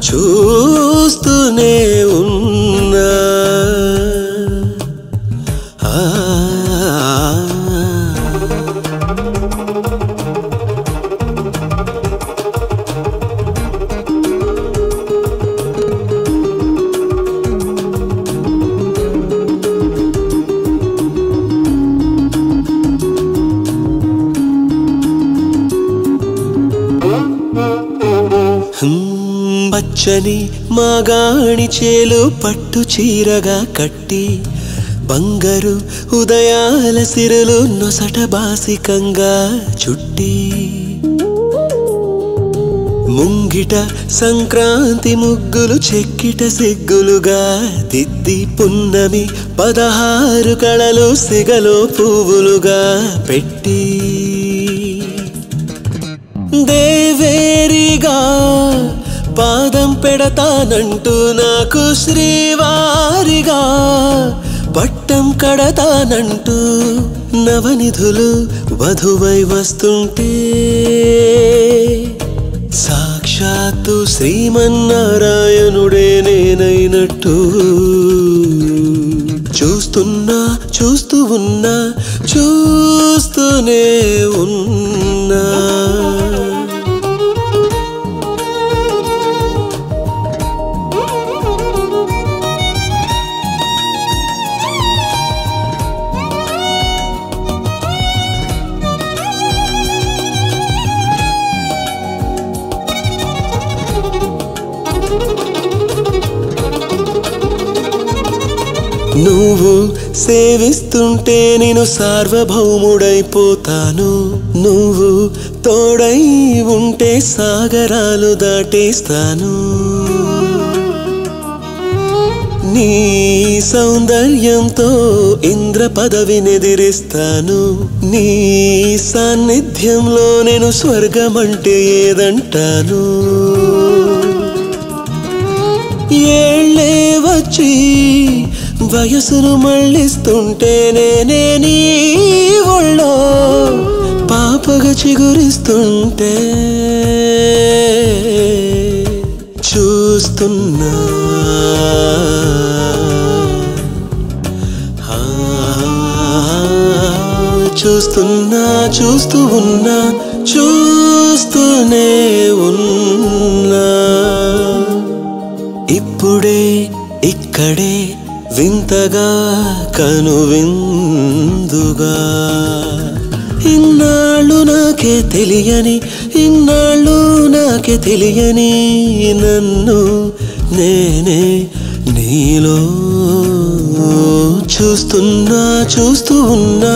చూస్తూనే ఉన్నా పచ్చని మాగాణి చేలు పట్టు చీరగా కట్టి బంగారు ఉదయాల సిరులు నొసట బాసికంగా చుట్టి ముంగిట సంక్రాంతి ముగ్గులు చెక్కిట సిగ్గులుగా దిద్ది పున్నమి 16 కళలు సిగలో పువ్వులుగా పెట్టి దేవేరిగా పాదం పెడతానంటూ నాకు శ్రీవారిగా పట్టం కడతానంటూ నవనిధులు వధువై వస్తుంటే సాక్షాత్తు శ్రీమన్నారాయణుడే నేనైనట్టు చూస్తూ ఉన్నా చూస్తూనే ఉన్నా నువ్వు సేవిస్తుంటే నేను సార్వభౌముడైపోతాను నువ్వు తోడై ఉంటే సాగరాలు దాటేస్తాను నీ సౌందర్యంతో ఇంద్ర పదవినెదిరిస్తాను. నీ సాన్నిధ్యంలో నేను స్వర్గమంటే ఏదంటాను. ఏళ్ళే వచ్చి వయసును మళ్ళిస్తుంటే నేనే నీ ఒళ్ళో పాపగా చిగురిస్తుంటే చూస్తున్నా చూస్తున్నా చూస్తూ ఉన్నా చూస్తూనే ఉన్నా ఇప్పుడే ఇక్కడే వింతగా కనువిందుగా ఇన్నాళ్ళు నాకే తెలియని నన్ను నేనే నీలో చూస్తున్నా చూస్తూ ఉన్నా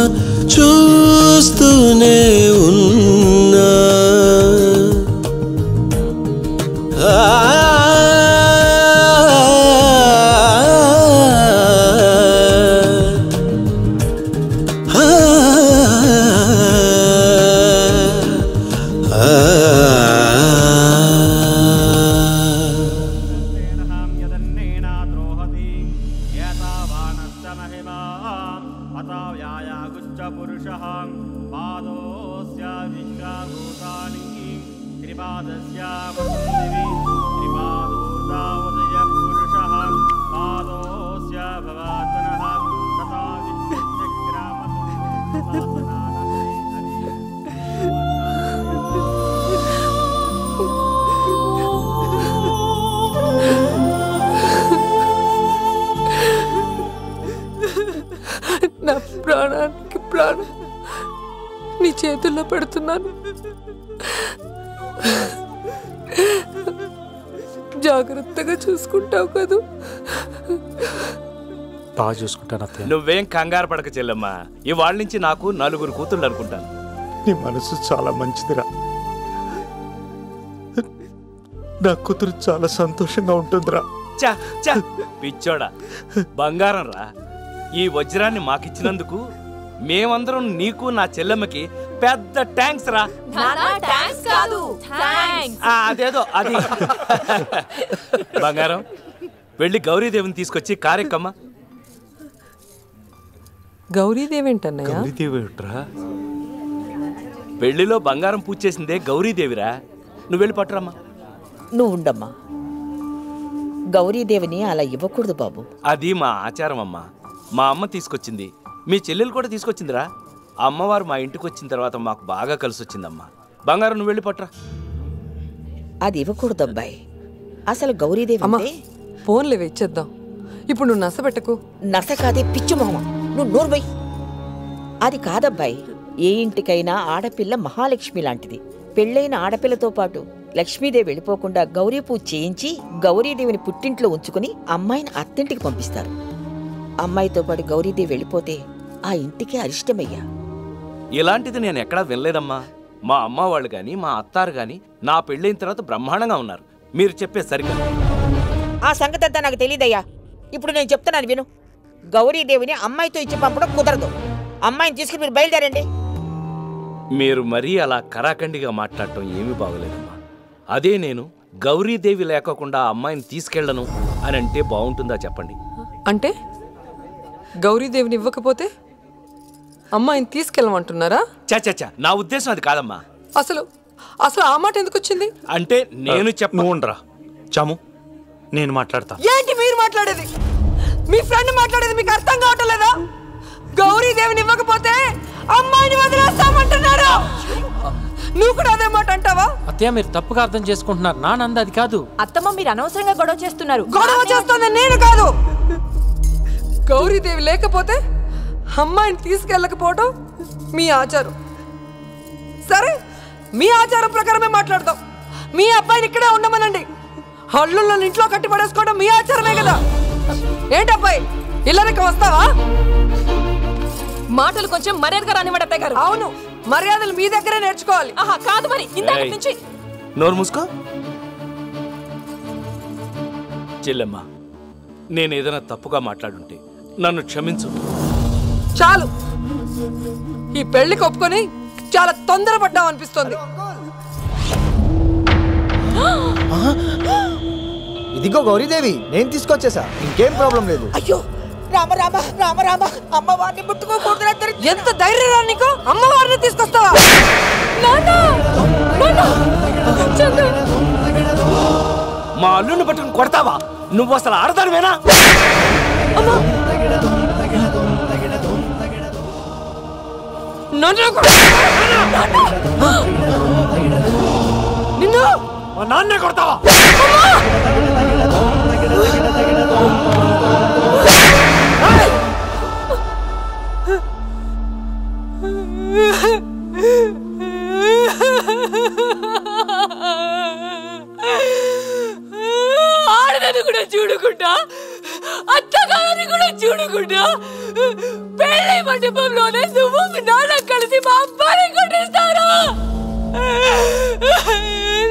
చూస్తూనే ఉన్నా నా ప్రాణానికి ప్రాణం నీ చేతుల్లో పెడుతున్నాను. జాగ్రత్తగా చూసుకుంటావు కదూ? బాగా చూసుకుంటాను అత్తయ్య. నువ్వేం కంగారు పడక చెల్లమ్మా. ఇవాళ నుంచి నాకు 4 కూతుళ్ళు అనుకుంటాను. నీ మనసు చాలా మంచిదిరా. నా కూతురు చాలా సంతోషంగా ఉంటుందిరా. చా చా పిచ్చోడా, బంగారం రా. ఈ వజ్రాన్ని మాకిచ్చినందుకు మేమందరం నీకు నా చెల్లెమ్మకి పెద్ద థ్యాంక్స్ రా. అదేదో అది బంగారం, వెళ్ళి గౌరీదేవిని తీసుకొచ్చి కారెక్కమ్మ. గౌరీదేవి ఏంటన్నయ్య? పెళ్లిలో బంగారం పూజ చేసిందే గౌరీదేవిరా. నువ్వు వెళ్ళి పట్టురమ్మా. నువ్వు ఉండమ్మా, గౌరీదేవిని అలా ఇవ్వకూడదు బాబు. అది మా ఆచారం అమ్మా. మా అమ్మ తీసుకొచ్చింది, మీ చెల్లెలు కూడా తీసుకొచ్చిందిరా. అమ్మవారు మా ఇంటికి వచ్చిన తర్వాత మాకు బాగా కలిసి వచ్చిందమ్మా. బంగారం నువ్వు వెళ్ళి పట్టురా. అది ఇవ్వకూడదు అబ్బాయి. అసలు గౌరీదేవి అమ్మా ఫోన్లేవి ఇచ్చేద్దాం. ఇప్పుడు నువ్వు నస పెట్టకు. నస కాదే పిచ్చు మామ, నువ్వు నోర్మై. అది కాదబ్బాయి, ఏ ఇంటికైనా ఆడపిల్ల మహాలక్ష్మి లాంటిది. పెళ్ళైన ఆడపిల్లతో పాటు లక్ష్మీదేవి వెళ్ళిపోకుండా గౌరీ పూజ చేయించి గౌరీదేవిని పుట్టింట్లో ఉంచుకుని అమ్మాయిని అత్తింటికి పంపిస్తారు. అమ్మాయితో పాటు గౌరీదేవి వెళ్ళిపోతే ఆ ఇంటికి అరిష్టమయ్యా. ఇలాంటిది నేను ఎక్కడా వినలేదమ్మా. మా అమ్మ వాళ్ళు గాని మా అత్తారు గాని నా పెళ్ళైన తర్వాత బ్రహ్మాండంగా ఉన్నారు. మీరు చెప్పే సరిగ్గా ఆ సంగతి అంతా నాకు తెలియదయ్యా. ఇప్పుడు నేను చెప్తున్నాను విను. గౌరీదేవిని అమ్మాయితో ఇచ్చి పంపడం కుదరదు. అమ్మాయిని తీసుకుని మీరు బయలుదేరండి. మీరు మరీ అలా కరాఖండిగా మాట్లాడటం ఏమీ బాగోలేదమ్మా. అదే నేను గౌరీదేవి లేకోకుండా అమ్మాయిని తీసుకెళ్లను అని అంటే బాగుంటుందా చెప్పండి. అంటే గౌరీదేవిని ఇవ్వకపోతే అమ్మాయిని తీసుకెళ్ళమంటున్నారా? చచ్చా, నా ఉద్దేశం అది కాదమ్మా. అసలు అసలు ఆ మాట ఎందుకు వచ్చింది? అంటే నేను చెప్పనుండ్రా చాము, నేను మాట్లాడతా. ఏంటి మీరు మాట్లాడేది? మీ ఫ్రెండ్ మాట్లాడేది మీకు అర్థం కావటం లేదా? గౌరీదేవిని ఇవ్వకపోతే అమ్మాయిని వదిలేస్తామంటున్నారు. నువ్వు కూడా అదే మాట అంటావా? అత్తయ్య మీరు తప్పుగా అర్థం చేసుకుంటున్నారు. నానంద అది కాదు. అత్తమ్మ మీరు అనవసరంగా గొడవ చేస్తున్నారు. గొడవ చేస్తుంది నేను కాదు. గౌరీదేవి లేకపోతే అమ్మాయిని తీసుకెళ్ళకపోవటం మీ ఆచారం. సరే, మీ ఆచారం ప్రకారమే మాట్లాడతాం. మీ అబ్బాయిని ఇక్కడే ఉండమనండి. హల్లుల్లో ఇంట్లో కట్టి పడేసుకోవడం మీ ఆచారమే కదా. ఏంటబ్బాయి ఇళ్ళకి వస్తావా? మాటలు కొంచెం మర్యాదగా రానివ్వండి అత్తయ్య గారు. అవును, మర్యాదలు మీ దగ్గరే నేర్చుకోవాలి. ఆహా కాదు మరి ఇందాక నుంచి. నోరు మూసుకో. చెల్లెమ్మ, నేనేదైనా తప్పుగా మాట్లాడుంటే నన్ను క్షమించు. చాలు, ఈ పెళ్లికి ఒప్పుకొని చాలా తొందరపడ్డాం అనిపిస్తుంది. ఇదిగో గౌరీదేవి, నేను తీసుకొచ్చేసా, ఇంకేం ప్రాబ్లం లేదు. అయ్యో రామ రామ రామ రామ, అమ్మవారిని ముట్టుకోకూడదు. ఎంత ధైర్యం నీకు? అమ్మవారిని తీసుకొస్తావా? మా అల్లుని పట్టుకుని కొడతావా? నువ్వు అసలు ఆడదానివేనా? నిన్ను మా నాన్నే కొడతావా? ఆడదని కూడా చూడకుండా, అత్తగారిని కూడా చూడకుండా పెళ్లి మండపంలోనే నువ్వు మీ నాన్న కలిసి మా అబ్బాయిని కొట్టిస్తారా?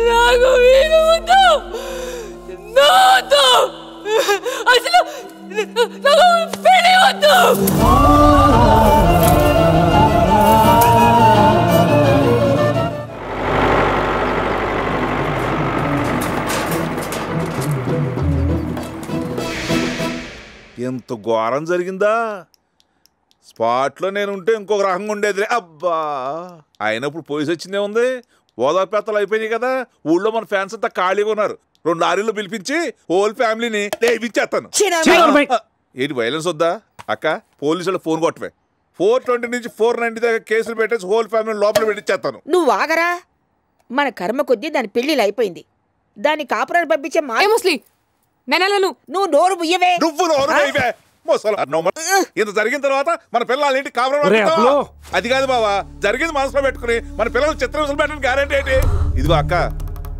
నాకు వీలు వద్దు, అసలు నాకు పెళ్లి వద్దు. ఎంత ఘోరం జరిగిందా? స్పాట్లో నేను ఉంటే ఇంకొక రకంగా ఉండేది. అబ్బా, అయినప్పుడు పోలీసు వచ్చిందే ఉంది. ఓదాపెత్తలు అయిపోయినాయి కదా. ఊళ్ళో మన ఫ్యాన్స్ అంతా ఖాళీగా ఉన్నారు. 2 లారీలు పిలిపించి హోల్ ఫ్యామిలీని లేపించేస్తాను. ఏంటి వైలెన్స్ వద్దా అక్క? పోలీసులు ఫోన్ కొట్టవే. 420 నుంచి 490 దాకా కేసులు పెట్టేసి హోల్ ఫ్యామిలీ లోపల పెట్టించేస్తాను. నువ్వు ఆగరా. మన కర్మ కొద్దీ దాని పెళ్లిలు అయిపోయింది. దాన్ని కాపురాన్ని పంపించే ముస్లి నువ్వు నోరు ముయ్యవే. నువ్వు నోరు ముయ్యవే. ఇంత జరిగిన తర్వాత మన పిల్లలు ఏంటి కాపురం? అది కాదు బావా, జరిగింది మనసులో పెట్టుకుని మన పిల్లలు చిత్రహింసలు పెట్టడానికి గ్యారెంటీ ఏంటి? ఇదిగో అక్క,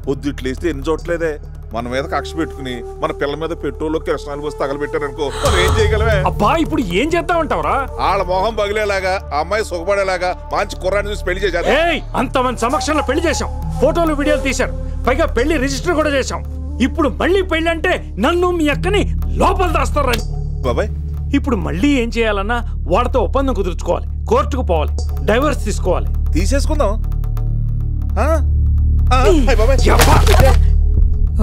పొద్దుట్లేస్తే ఎన్ని చోట్లేదే మన మీద కక్ష పెట్టుకుని మన పిల్లల మీద పెట్రోల్ కిరసనాలు పోసి తగలబెట్టారనుకో, మనం ఏం చేయగలమే? అబ్బా, ఇప్పుడు ఏం చేద్దామంటావరా? వాళ్ళ మొహం పగిలేలాగా, ఆ అమ్మాయి సుఖపడేలాగా మంచి కుర్రాన్ని చూసి పెళ్లి చేశారు. అంతమంది సమక్షంలో పెళ్లి చేశాం, ఫోటోలు వీడియోలు తీశారు, పైగా పెళ్లి రిజిస్టర్ కూడా చేశాం. ఇప్పుడు మళ్ళీ పెళ్లి అంటే నన్ను మీ అక్కని లోపల దాస్తారని. బాబాయ్, ఇప్పుడు మళ్ళీ ఏం చేయాలన్నా వాళ్ళతో ఒప్పందం కుదుర్చుకోవాలి, కోర్టుకు పోవాలి, డైవర్స్ తీసుకోవాలి. తీసేసుకుందాం.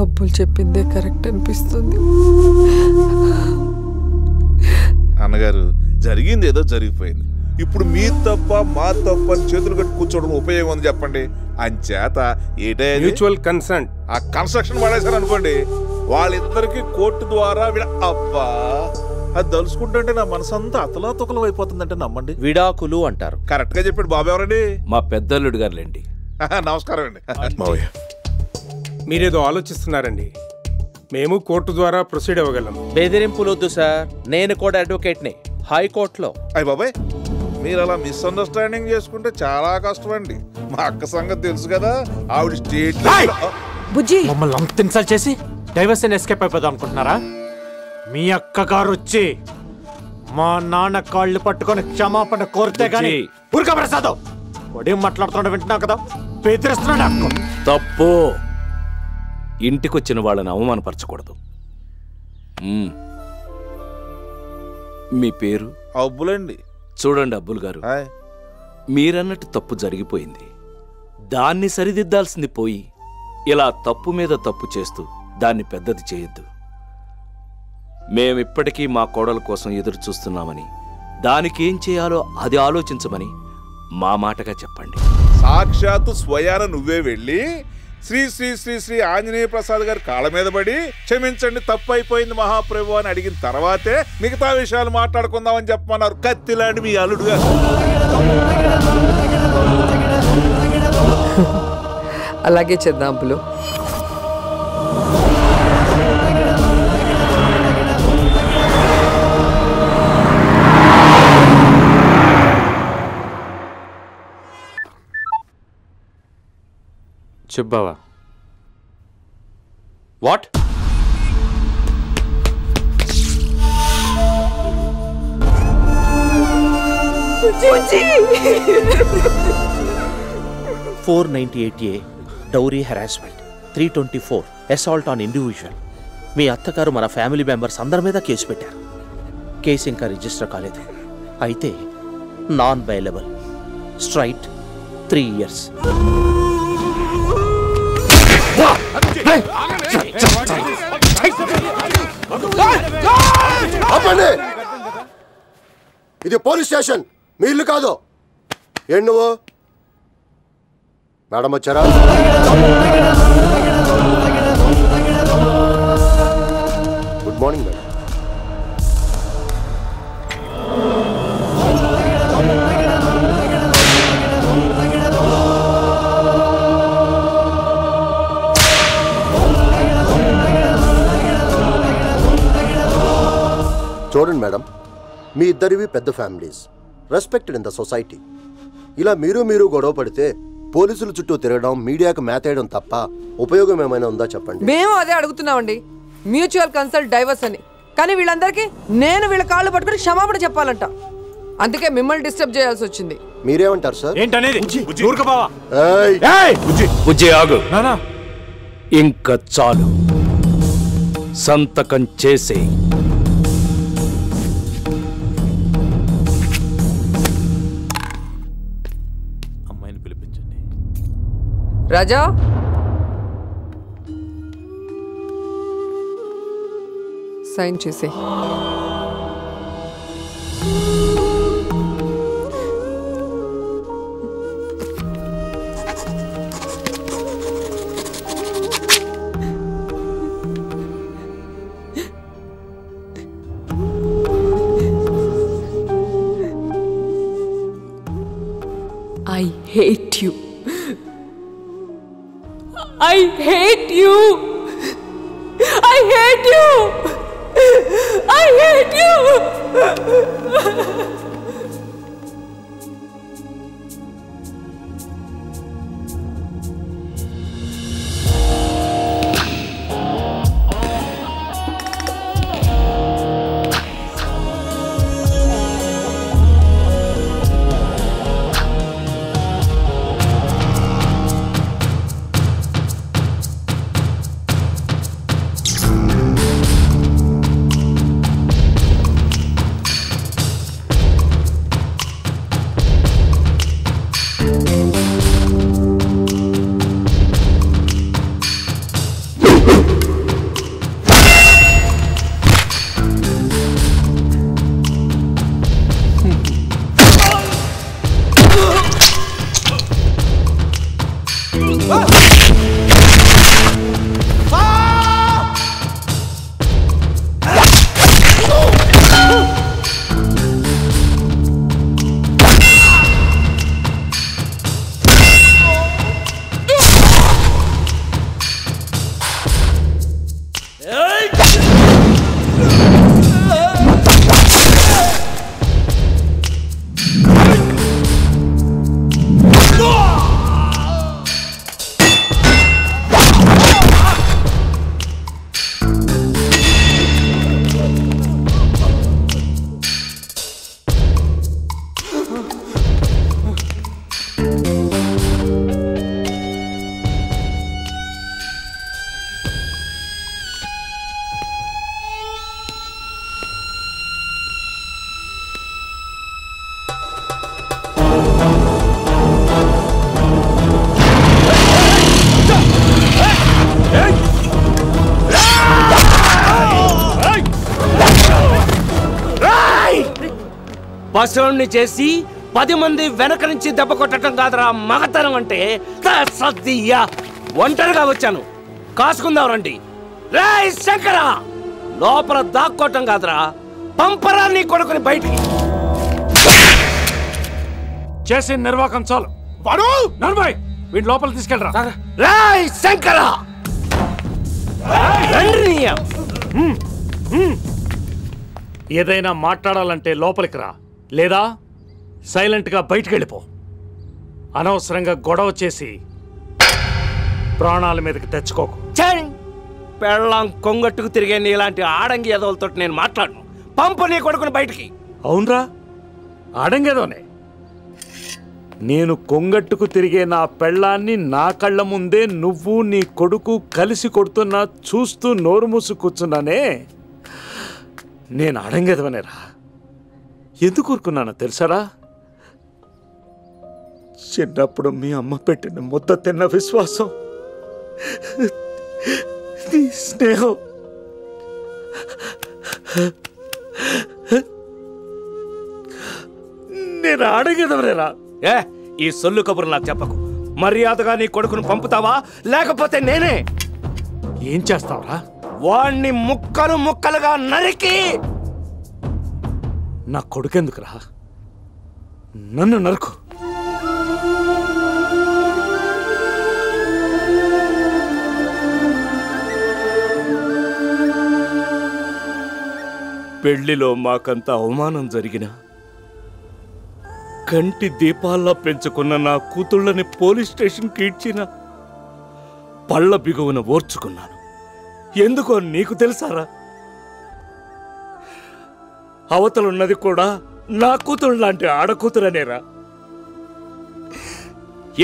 అబ్బులు చెప్పిందే కరెక్ట్ అనిపిస్తుంది. అన్నగారు, జరిగింది ఏదో జరిగిపోయింది. ఇప్పుడు మీ తప్ప మా తప్ప అని చేతులు కట్టి కూర్చోవడం ఉపయోగం ఉంది చెప్పండి. అంచేత ఏటే మ్యూచువల్ కన్సెంట్. ఆ కన్స్ట్రక్షన్ పడేశారు అనుకోండి, వాళ్ళిద్దరికి కోర్టు ద్వారా అబ్బా, అది తలుసుకుంటుంటే నా మనసంతా అతలాతుకలం అయిపోతుందంటే నమ్మండి. విడాకులు అంటారు. కరెక్ట్ గా చెప్పాడు బాబు. ఎవరండి? మా పెద్దల్లుడు గారులేండి. నమస్కారం అండి. మీరేదో ఆలోచిస్తున్నారండి. మేము కోర్టు ద్వారా ప్రొసీడ్ అవ్వగలం. బెదిరింపులు వద్దు సార్, నేను కూడా అడ్వకేట్ని హైకోర్టులో. అయ్య బాబాయ్, మీరు అలా మిస్అండర్స్టాండింగ్ చేసుకుంటే చాలా కష్టం అండి. మా అక్క సంగతి తెలుసు కదా, ఆవిడ స్టేట్ బుజ్జి మమ్మల్ని అంత ఇన్సల్ట్ చేసి డైవర్స్ ఎస్కేప్ అయిపోదాం అనుకుంటున్నారా? మీ అక్క గారు వచ్చి మా నాన్న కాళ్ళు పట్టుకొని క్షమాపణ కోరితే గానీ ఊరికా ప్రసాద్ వాడేం మాట్లాడుతున్నాడు వింటున్నావు కదా, బెదిరిస్తున్నాడు. అక్క తప్పు. ఇంటికొచ్చిన వాళ్ళని అవమానపరచకూడదు. మీ పేరు? అబ్బులండి. చూడండి అబ్బుల్ గారు, మీరన్నట్టు తప్పు జరిగిపోయింది. దాన్ని సరిదిద్దాల్సింది పోయి ఇలా తప్పు మీద తప్పు చేస్తూ దాన్ని పెద్దది చేయొద్దు. మేమిప్పటికీ మా కోడల కోసం ఎదురు చూస్తున్నామని, దానికి ఏం చేయాలో అది ఆలోచించమని మా మాటగా చెప్పండి. సాక్షాత్తు స్వయాన నువ్వే వెళ్ళి శ్రీ శ్రీ శ్రీ శ్రీ ఆంజనేయ ప్రసాద్ గారి కాళ్ళ మీద పడి క్షమించండి, తప్పు అయిపోయింది మహాప్రభు అని అడిగిన తర్వాతే మిగతా విషయాలు మాట్లాడుకుందామని చెప్పమన్నారు. కత్తిలాంటి మీ అల్లుడుగా. అలాగే చేద్దాం అబ్బులు. చెప్పావా? వాట్? బుజ్జి 498A dowry harassment, 324 assault on individual, మీ అత్తగారు మన ఫ్యామిలీ మెంబర్స్ అందరి మీద కేసు పెట్టారు. కేసు ఇంకా రిజిస్టర్ కాలేదు. అయితే నాన్ బైలబుల్, స్ట్రైట్ 3 years. ఇది పోలీస్ స్టేషన్, మీ ఇల్లు కాదు. ఏం నువ్వు? మేడం వచ్చారా? Good morning madam. చూడండి మేడం, మీ ఇద్దరివి పెద్ద families, respected in the society. ఇలా మీరు గొడవ పడితే పోలీసుల చుట్టూ తిరగడం, మీడియాకు మేతేయడం తప్ప ఉపయోగం ఏమైనా ఉందా చెప్పండి. మేము అదే అడుగుతున్నామండి, మ్యూచువల్ కన్సల్ట్ డైవర్స్ అని. కానీ వీళ్ళందరికీ నేను వీళ్ళ కాళ్ళు పట్టుకుని క్షమాపణ చెప్పాలంట. అందుకే మిమ్మల్ని డిస్టర్బ్ చేయాల్సి వచ్చింది. మీరేమంటారు సార్? ఏంటనేది? బుజ్జి ఆగు. ఇంకా చాలు, సంతకం చేసే. అమ్మాయిని పిలిపించండి. రాజా, సైన్ చేసే. I hate you. I hate you. I hate you. I hate you. పశువుని చేసి 10 మంది వెనక నుంచి దెబ్బ కొట్టడం కాదురా మగతనం అంటే. సద్దియ్యా, ఒంటరిగా వచ్చాను, కాసుకుందాం రండి. రేయ్ శంకర, లోపల దాక్కోవటం కాదురా, పంపరా నీ కొడుకుని బయటికి. చేసి నిర్వాకం చాలు. వాడు నర్మయ్, వీడి లోపల తీసుకెళ్ళరా. రేయ్ శంకర, ఏదైనా మాట్లాడాలంటే లోపలికి రా, లేదా సైలెంట్గా బయటికి వెళ్ళిపో. అనవసరంగా గొడవ చేసి ప్రాణాల మీదకి తెచ్చుకోకు. పెళ్ళాం కొంగట్టుకు తిరిగే ఇలాంటి ఆడంగి ఎదవలతో నేను మాట్లాడను. పంపు నీ కొడుకుని బయటికి. అవునరా, ఆడంగేదోనే. నేను కొంగట్టుకు తిరిగే నా పెళ్ళాన్ని నా కళ్ళ ముందే నువ్వు నీ కొడుకు కలిసి కొడుతున్నా చూస్తూ నోరు మూసు కూర్చున్నానే. నేను అడంగేదవనేరా. ఎందుకు ఊరుకున్నానో తెలుసారా? చిన్నప్పుడు మీ అమ్మ పెట్టిన ముద్ద తిన్న విశ్వాసం, నీ స్నేహం, నేను అడగదవరేరా. ఈ సొల్లు కబురు నాకు చెప్పకు. మర్యాదగా నీ కొడుకును పంపుతావా లేకపోతే నేనే ఏం చేస్తావరా? వాణ్ణి ముక్కలు ముక్కలుగా నరికి నా కొడుకెందుకురా, నన్ను నరకు. పెళ్లిలో మాకంత అవమానం జరిగినా కంటి దీపాల్లా పెంచుకున్న నా కూతుళ్ళని పోలీస్ స్టేషన్కి ఇచ్చిన పళ్ళ బిగువున ఓర్చుకున్నాను. ఎందుకో నీకు తెలుసారా? అవతలున్నది కూడా నా కూతురు లాంటి ఆడకూతురనేరా.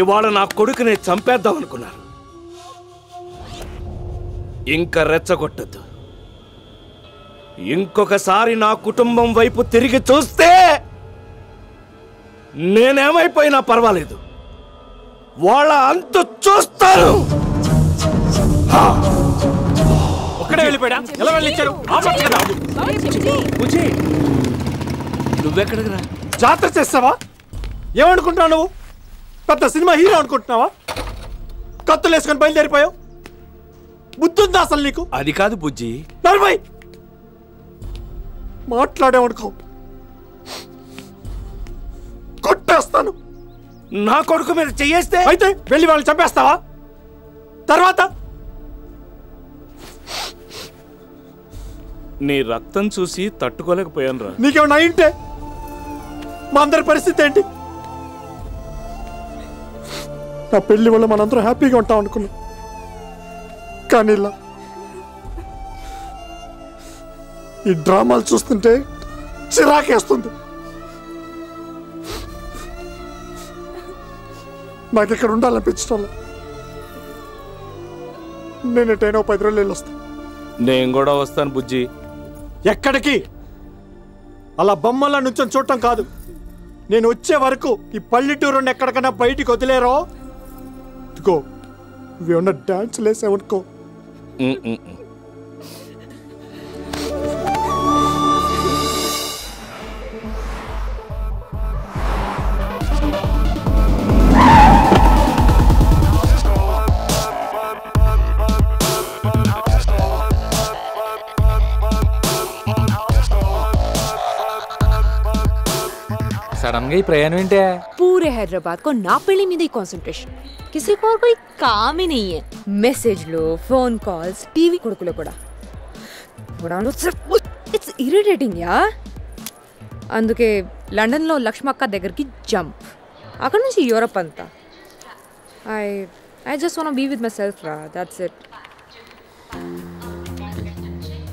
ఇవాళ నా కొడుకునే చంపేద్దామనుకున్నారు. ఇంకా రెచ్చగొట్టద్దు. ఇంకొకసారి నా కుటుంబం వైపు తిరిగి చూస్తే నేనేమైపోయినా పర్వాలేదు, వాళ్ళ అంతు చూస్తాను. ఒక్కడే వెళ్ళిపోయా? ఎలా వెళ్ళిచ్చారు? నువ్వెక్కడికి రా? జాతర చేస్తావా? ఏమనుకుంటున్నావు నువ్వు? పెద్ద సినిమా హీరో అనుకుంటున్నావా? కత్తులు వేసుకొని బయలుదేరిపోయావు. బుద్ధుందా అసలు నీకు? అది కాదు బుజ్జి. నర్మయ్ మాట్లాడేవనుకో కొట్టేస్తాను. నా కొడుకు మీద చెయ్యేస్తే అయితే వెళ్ళి వాళ్ళని చంపేస్తావా? తర్వాత నీ రక్తం చూసి తట్టుకోలేకపోయాను రా. నీకేమన్నా అయింటే మా అందరి పరిస్థితి ఏంటి? నా పెళ్లి వల్ల మనందరం హ్యాపీగా ఉంటాం అనుకున్నాం, కానీ ఇలా ఈ డ్రామాలు చూస్తుంటే చిరాకేస్తుంది. నాకు ఇక్కడ ఉండాలనిపించడం లేదు. నేను ఎటైనా 10 రోజులు వెళ్ళి వస్తాను. నేను కూడా వస్తాను బుజ్జి. ఎక్కడికి? అలా బొమ్మల నుంచి చూడటం కాదు. నేను వచ్చే వరకు ఈ పల్లెటూరుని ఎక్కడికైనా బయటికి వదిలేరో ఇదిగో నువ్వేమన్నా డాన్స్ లేసావనుకో. सडन గా ఈ ప్రయాణం ఏంటే? पूरे हैदराबाद को ना पेली में कंसंट्रेशन किसी को और कोई काम ही नहीं है. मैसेज लो, फोन कॉल्स, टीवी కొడుకులో కూడా ఇట్స్ ఇరిటేటింగ్ యా. అందుకే లండన్లో లక్ష్మక్క దగ్గరికి జంప్, అక్కడ నుంచి యూరోప్ అంతా. I just want be with my self రా, that's it.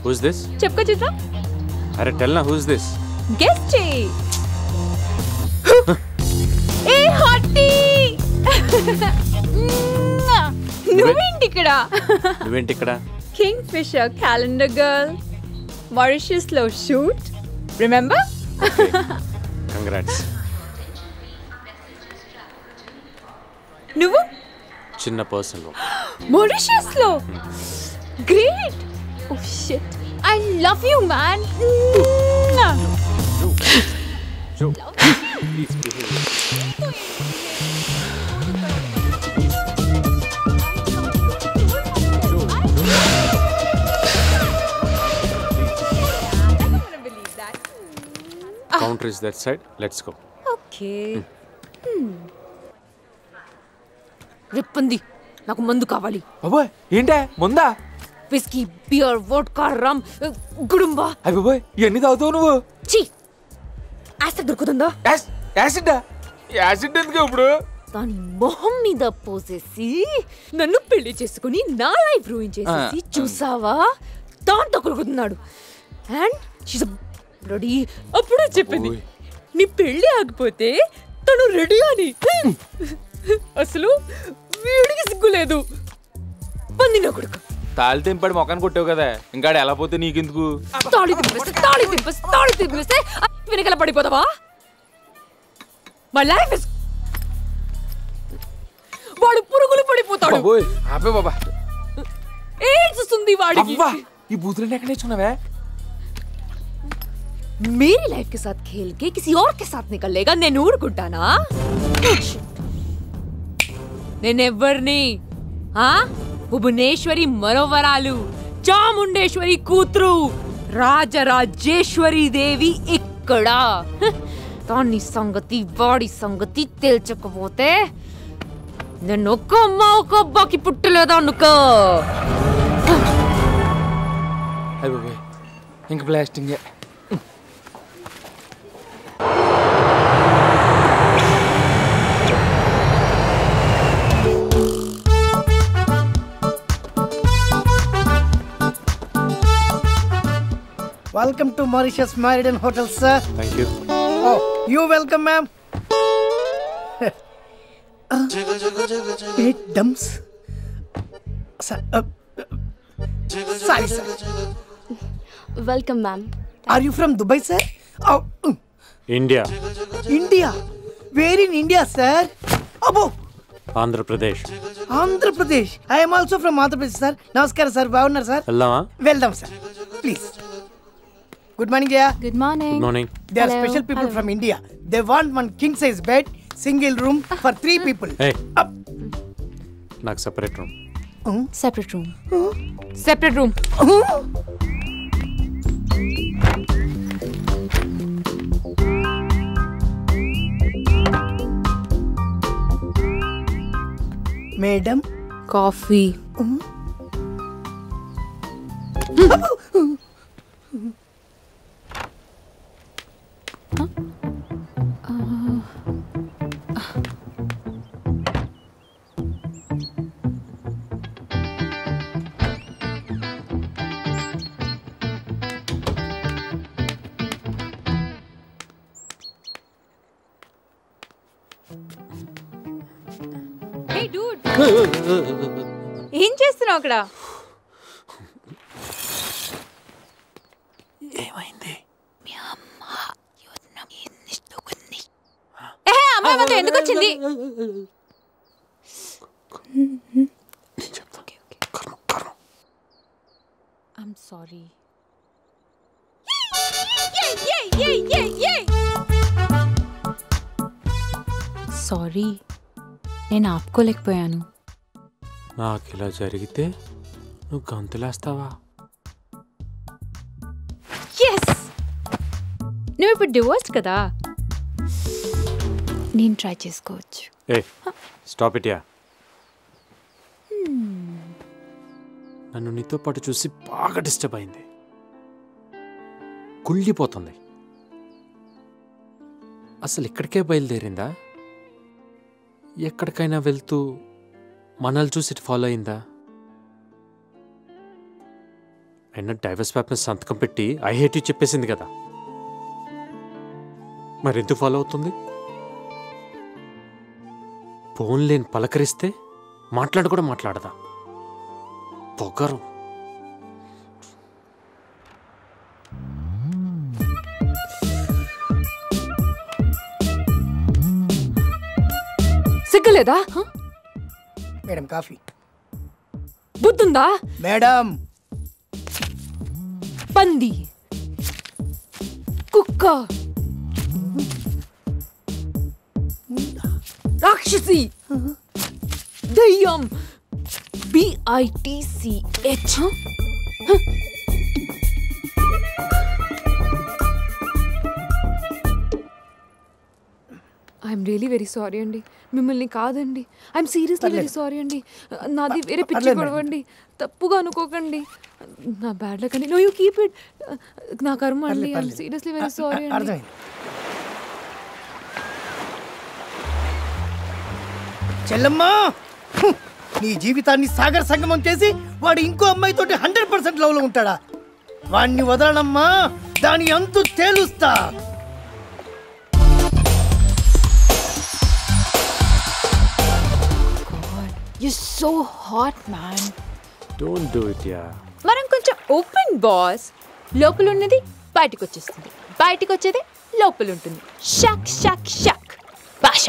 Who is this? చెప్పుకో చిత్ర. అరే టెల్ నా, హూ ఇస్ దిస్? గెస్ చేయి. ఏ హాటీ నువ్వేంటి ఇక్కడ? Kingfisher calendar girl, Mauritius లో షూట్, రిమెంబర్? కంగ్రాట్స్. నువ్వు చిన్న పర్సన్ లో మారిషియస్ లో. Great. Oh shit, I love you man. Please behave. Counter is that side. Let's go. Okay. రిప్పంది, నాకు మందు కావాలి. అబ్బోయ్ ఏంటే ముందా? విస్కీ, బియర్, వోడ్కా, రమ్, గుడుంబా. అబ్బోయ్ ఎన్ని తాగుతావు నువ్వు? ఛీ, యాసిడ్ దొరుకుతుందా? యాసిడ్? యాసిడ్ ఎందుకు ఇప్పుడు? దాని మొహం మీద పోసేసి నన్ను పెళ్లి చేసుకుని నా లైఫ్ రూయిన్ చేసేసి చూసావా, దాంతో కొరుకుతున్నాడు. And she's bloody. అప్పుడు చెప్పింది, నీ పెళ్లి ఆగిపోతే తను రెడీ అని. అసలు వీడికి సిగ్గులేదు. పందిన కొడుకు. తాళి తెంపాడు మొక్కని కొట్టావు కదా, ఇంకా ఎలా పోతే నీకెందుకు? తాళి తిప్పేస్తే వెనకాల పడిపోతావా? మై లైఫ్ ఇస్ వాడు పురుగులు పడిపోతాడు. ఆపే బాబా, ఏడ్చుస్తుంది వాడికి. ఈ బూతులని ఎక్కడ నేర్చుకున్నావే? मेरी लाइफ के साथ खेल के किसी और के साथ निकल लेगा, నేను ఊరుకుంటానా? నేనెవ్వర్ని భువనేశ్వరి మనోవరాలు, చాముండేశ్వరి కూతురు, రాజరాజేశ్వరి దేవి ఇక్కడ. దాని సంగతి వాడి సంగతి తేల్చకపోతే నేను ఒక్క అమ్మ ఒక అబ్బాకి పుట్టలేదా అనుకో. అయిపోయి ఇంక blasting. Welcome to Mauritius Marriott Hotel, sir. Thank you. Oh, you welcome, ma'am. 8 dumps. Sorry, sir. Welcome, ma'am. Are you from Dubai, sir? Oh, India. India. Where in India, sir? Abo. Andhra Pradesh. Andhra Pradesh. I am also from Andhra Pradesh, sir. Namaskar, sir. Bhavnar, sir. Veldama? Welcome, sir. Please. Good morning, Jaya. Good morning. Good morning. They are special people from India. They want one king size bed, single room for 3 people. Hey. నాకు separate room. Separate room. Separate room. Madam, coffee. ఏం చేస్తున్నావు అక్కడ? ఏమైంది? అమ్మాయి మాతో ఎందుకు వచ్చింది? I'm sorry. సారీ, నేను ఆపుకోలేకపోయాను. నాకు ఇలా జరిగితే నువ్వు గంతులేస్తావా? నువ్వు ఇప్పుడు డివోర్స్ కదా, నేను ట్రై చేసుకోవచ్చు. ఏ స్టాప్ ఇట్ యా. నన్ను నీతో పాటు చూసి బాగా డిస్టర్బ్ అయింది, కుళ్ళిపోతుంది. అసలు ఇక్కడికే బయలుదేరిందా? ఎక్కడికైనా వెళ్తూ మనల్ని చూసి ఫాలో అయిందా? అయినా డైవర్స్ పేపర్ సంతకం పెట్టి ఐ హేట్ యూ చెప్పేసింది కదా, మరెందుకు ఫాలో అవుతుంది? ఫోన్ లేని పలకరిస్తే మాట్లాడు కూడా మాట్లాడదా? పొగరు. సిగ్గులేదా? Madam coffee. బుద్ధుందా? మేడం పంది, కుక్క, రాక్షసి, దయ్యం, BITCH. I'm really very sorry అండి. మిమ్మల్ని కాదండి, ఐఎమ్ సీరియస్లీ వెరీ సారీ అండి. నాది వేరే పిచ్చి గొడవండి, తప్పుగా అనుకోకండి. నా బ్యాడ్ లక్ అండి. No you keep it. నా కర్మ అండి. ఐఎమ్ సీరియస్లీ వెరీ సారీ అండి. చెల్లమ్మా, నీ జీవితాన్ని సాగర్ సంగమం చేసి వాడు ఇంకో అమ్మాయితోటి 100% లవ్ లో ఉంటాడా? వాణ్ణి వదలనమ్మా, దాని అంతు తేలుస్తా. So hot man. Don't do it యా. మనం కొంచెం ఓపెన్ బాస్. లోపల ఉన్నది బయటకు వచ్చేస్తుంది, బయటకు వచ్చేది లోపల ఉంటుంది. షక్ షక్ షక్ భాష.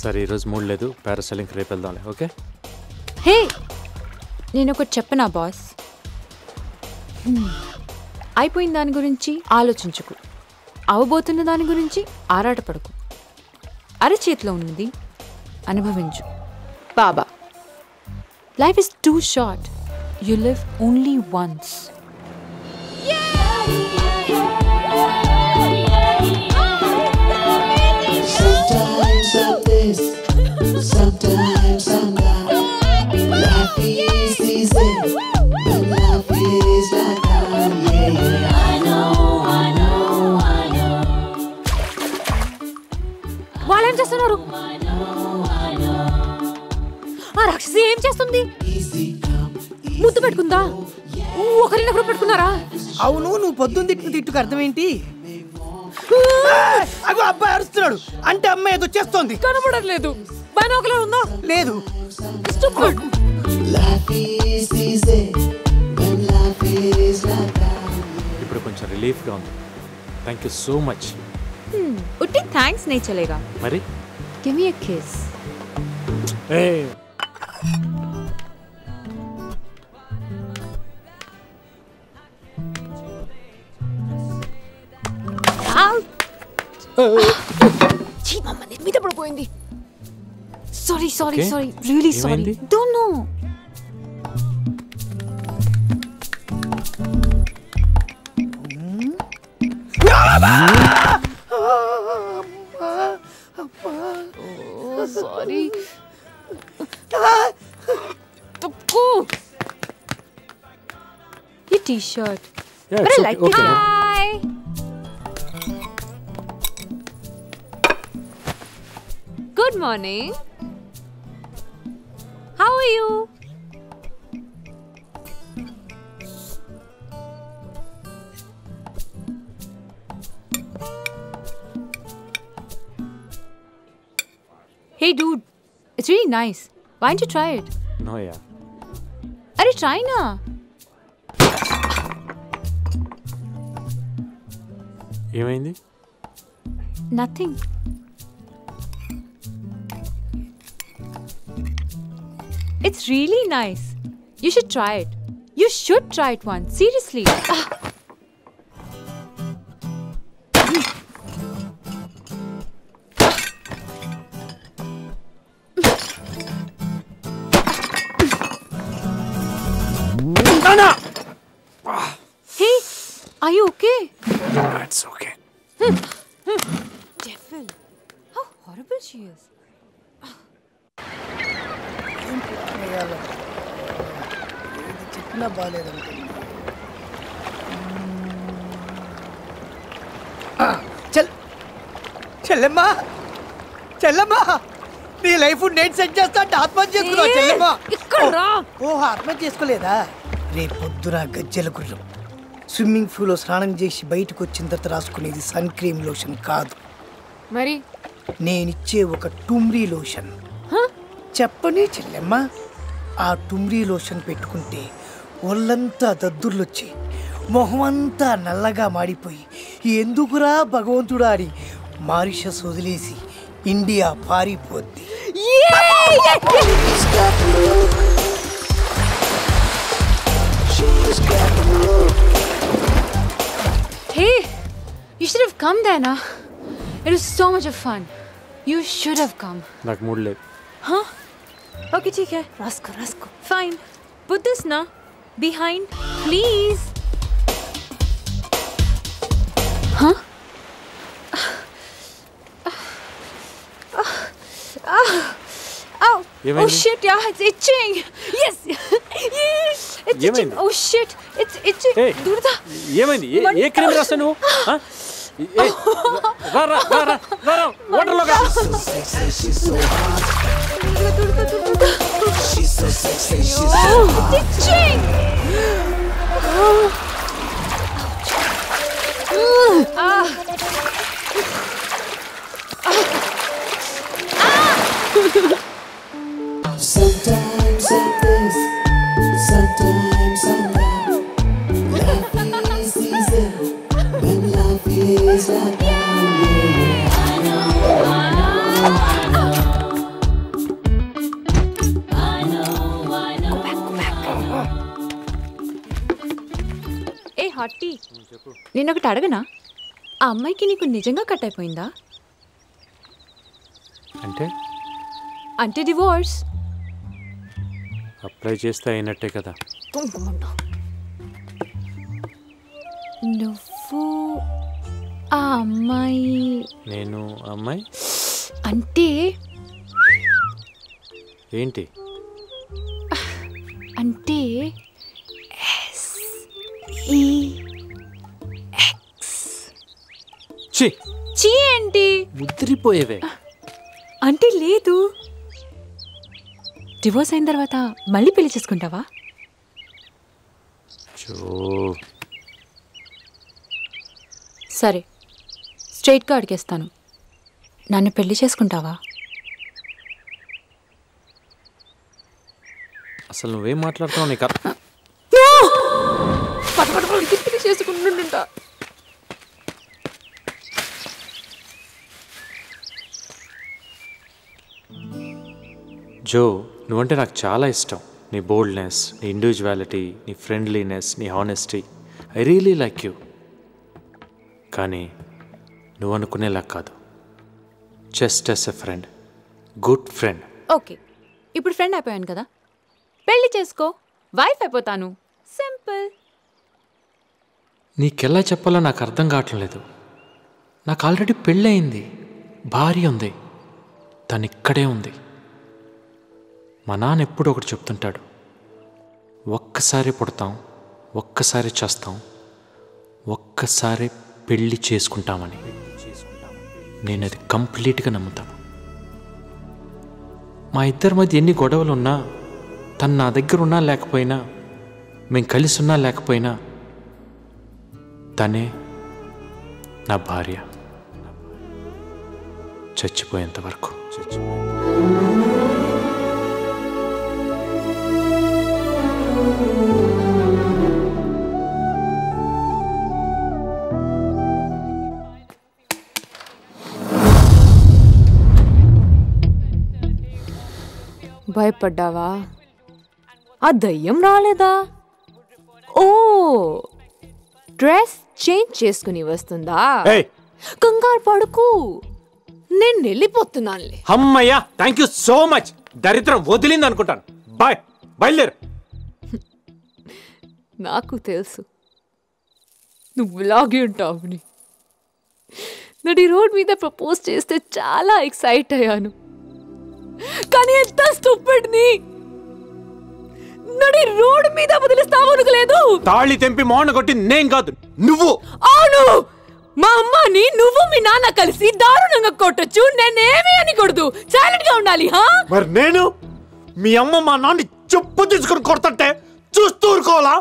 సరే ఈరోజు మూడ్ లేదు, పారాసైలింగ్ రేపు వెళ్దాంలే. ఓకే. హే, నేను ఒకటి చెప్పనా బాస్? అయిపోయిన దాని గురించి ఆలోచించుకు, అవబోతున్న దాని గురించి ఆరాటపడకు. అరచేతిలో ఉన్నది అనుభవించు. బాబా. Life is too short, you live only once. Sometimes I'm this, sometimes I'm that. Life is easy, but life is like that. Yeah, yeah. I know, I know, I know. వాళ్ళేం చేస్తున్నారు? ఆ రాక్షసి ఏం చేస్తుంది? ముద్దు పెట్టుకుందా? ఒకరినొకరు పెట్టుకున్నారా? అవును, నువ్వు పొద్దున్న తిట్టుకు అర్థం ఏంటి? అగో అబ్బాయి అరుస్తున్నాడు అంటే అమ్మాయి ఏదో చేస్తోంది. కనబడట్లేదు. బైనాకులర్ ఉందా? లేదు. ఇప్పుడు కొంచెం రిలీఫ్గా ఉంది. Thank you so much. ఉట్టి థ్యాంక్స్ नहीं चलेगा. మరి గివ్ మీ ఎ కిస్. చీ మమ్మ నెట్ మీద పడిపోయింది. Sorry sorry sorry, really sorry. Don't know. Sorry. తప్పు. ఈ T-shirt. But I like it. Hi. Good morning. How are you? Hey dude, it's really nice. Why don't you try it? No, yeah. Arey try na. ఏమైంది? Nothing. It's really nice. You should try it. You should try it once. Seriously. Nana! Hey, are you okay? It's okay. Devil. How horrible she is. చెప్పినా బాగాలేదంటే చెల్లెమ్మా చెల్లెమ్మా, నీ లైఫ్ నేను సెట్ చేస్తా అంటే ఆత్మహత్య చేసుకున్నావు చెల్లెమ్మా. ఓహో, ఆత్మహత్య చేసుకోలేదా? రేపు పొద్దున గజ్జెల గుర్రం స్విమ్మింగ్ పూల్లో స్నానం చేసి బయటకు వచ్చిన తర్వాత రాసుకునేది సన్ క్రీమ్ లోషన్ కాదు, మరి నేనిచ్చే ఒక టుమ్రీ లోషన్. చెప్పని చెల్లెమ్మా, ఆ టుమ్రీ లోషన్ పెట్టుకుంటే ఒళ్ళంతా దద్దుర్లొచ్చి మొహమంతా నల్లగా మాడిపోయి ఎందుకురా భగవంతుడా అని మారిషస్ వదిలేసి India పారిపోద్ది. Hey, you should have come there, na. It was so much of fun. You should have come. నాకు మూడ్ లేదు. Huh? Okay, ठीक है. Rasko, Rasko. Fine. Put this na behind, please. Huh? Ow! Oh shit! Yeah, it's itching. Yes, yes, it's itching. Oh shit! It's itching. Hey, Durda. ఏమైంది? ఏ క్రీమ్ రాస్తా నువ్వు? రా రా రా రా రా వాటర్ లోగా. She's so sexy, she's so hot. It's itching. is like that. Yeah, yeah. I know, I know, I know. I know, I know. A hottie, నేను ఒకటి అడగనా? ఆ అమ్మాయికి నీకు నిజంగా కట్ అయిపోయిందా? అంటే డివోర్స్ అప్లై చేస్తే అయినట్టే కదా. నువ్వు ఆ అమ్మాయి నేను అమ్మాయి అంటే ఏంటి? అంటే చీ ఏంటి ముద్రిపోయేవే. అంటే లేదు. డివోర్స్ అయిన తర్వాత మళ్ళీ పెళ్లి చేసుకుంటావా? సరే, స్ట్రైట్గా అడిగేస్తాను, నన్ను పెళ్లి చేసుకుంటావా? అసలు నువ్వేం మాట్లాడుతున్నావు? నీకు పెళ్లి చేసుకుంటుంటా. జో, నువ్వంటే నాకు చాలా ఇష్టం. నీ బోల్డ్నెస్, నీ ఇండివిజువాలిటీ, నీ ఫ్రెండ్లీనెస్, నీ honesty. I really like you. కానీ నువ్వు అనుకునేలా కాదు. Just as a friend, good friend. Okay, ఇప్పుడు ఫ్రెండ్ అయిపోయాను కదా, పెళ్లి చేసుకో, వైఫ్ అయిపోతాను. సింపుల్. నీకెలా చెప్పాలో నాకు అర్థం కావట్లేదు. నాకు ఆల్రెడీ పెళ్ళయింది, భార్య ఉంది, తను ఇక్కడే ఉంది. మా నాన్న ఎప్పుడు ఒకటి చెప్తుంటాడు, ఒక్కసారి పుడతాం, ఒక్కసారి చేస్తాం, ఒక్కసారి పెళ్ళి చేసుకుంటామని. నేను అది కంప్లీట్గా నమ్ముతాను. మా ఇద్దరి మధ్య ఎన్ని గొడవలు ఉన్నా, తను నా దగ్గర ఉన్నా లేకపోయినా, మేము కలిసి ఉన్నా లేకపోయినా, తనే నా భార్య, చచ్చిపోయేంత వరకు. భయపడ్డావా? ఆ దయ్యం రాలేదా? ఓ, డ్రెస్ చేంజ్ చేసుకుని వస్తుందా? కంగారు పడుకు, నేను వెళ్ళిపోతున్నానులే. అమ్మయ్యా, థ్యాంక్ యూ సో మచ్. దరిద్రం వదిలింది అనుకుంటాను. బాయ్, బయలుదేరు. నాకు తెలుసు నువ్వు ఇలాగే ఉంటావుని. నడి రోడ్ మీద ప్రపోజ్ చేస్తే చాలా ఎక్సైట్ అయ్యాను, కానీ ఎంత స్టూపిడ్ని. నడి రోడ్ మీద వదిలిస్తావు అనుకోలేదు. తాళి తెంపి మోహన కొట్టి నేను కాదు, నువ్వు. అవును, మా అమ్మని నువ్వు మీ నాన్న కలిసి దారుణంగా కొట్టొచ్చు, నేనేమీ అనకూడదు, సైలెంట్ గా ఉండాలి. మరి నేను మీ అమ్మ మా నాన్న చెప్పు తీసుకుని కొడతంటే చూస్తూ ఊరుకోవాలా?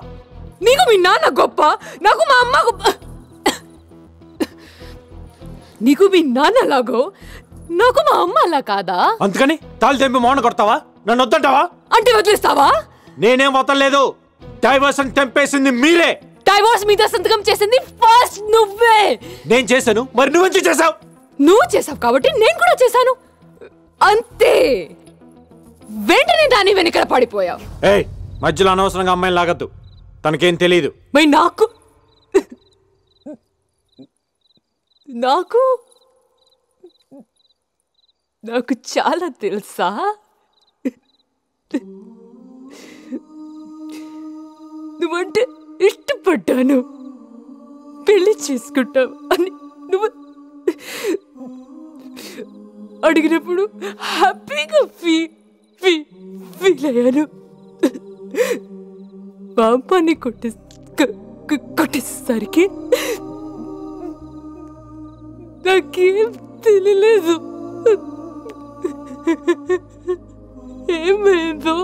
నీకు మీ నాన్న గొప్ప, నాకు మా అమ్మ గొప్ప. నీకు మీ నాన్న లాగో, నాకు మా అమ్మ అలా కాదా? అందుకని తాళి తెంపి మోహన కొడతావా? నన్ను వద్దంటావా? అంటే వదిలేస్తావా? నేనేం వదలలేదు. డైవర్స్ అని తెంపేసింది మీరే. డైవోర్స్ మీద సంతకం చేసింది ఫస్ట్ నువ్వే. నేను చేశాను, మరి నువ్వెందుకు చేసావు? నువ్వు చేసావు కాబట్టి నేను కూడా చేశాను, అంతే. వెంటనే దాని వెనకల పడిపోయావు. ఏయ్, మధ్యలో అనవసరంగా అమ్మాయిని లాగద్దు, తనకేం తెలియదు. మరి నాకు నాకు నాకు చాలా తెలుసా. నువ్వంటే ఇష్టపడ్డాను, పెళ్లి చేసుకుంటావు అని నువ్వు అడిగినప్పుడు హ్యాపీగా ఫీల్ అయ్యాను. మా అమ్మని కొట్టేసరికి నాకేం తెలియలేదు. ఏమైందో,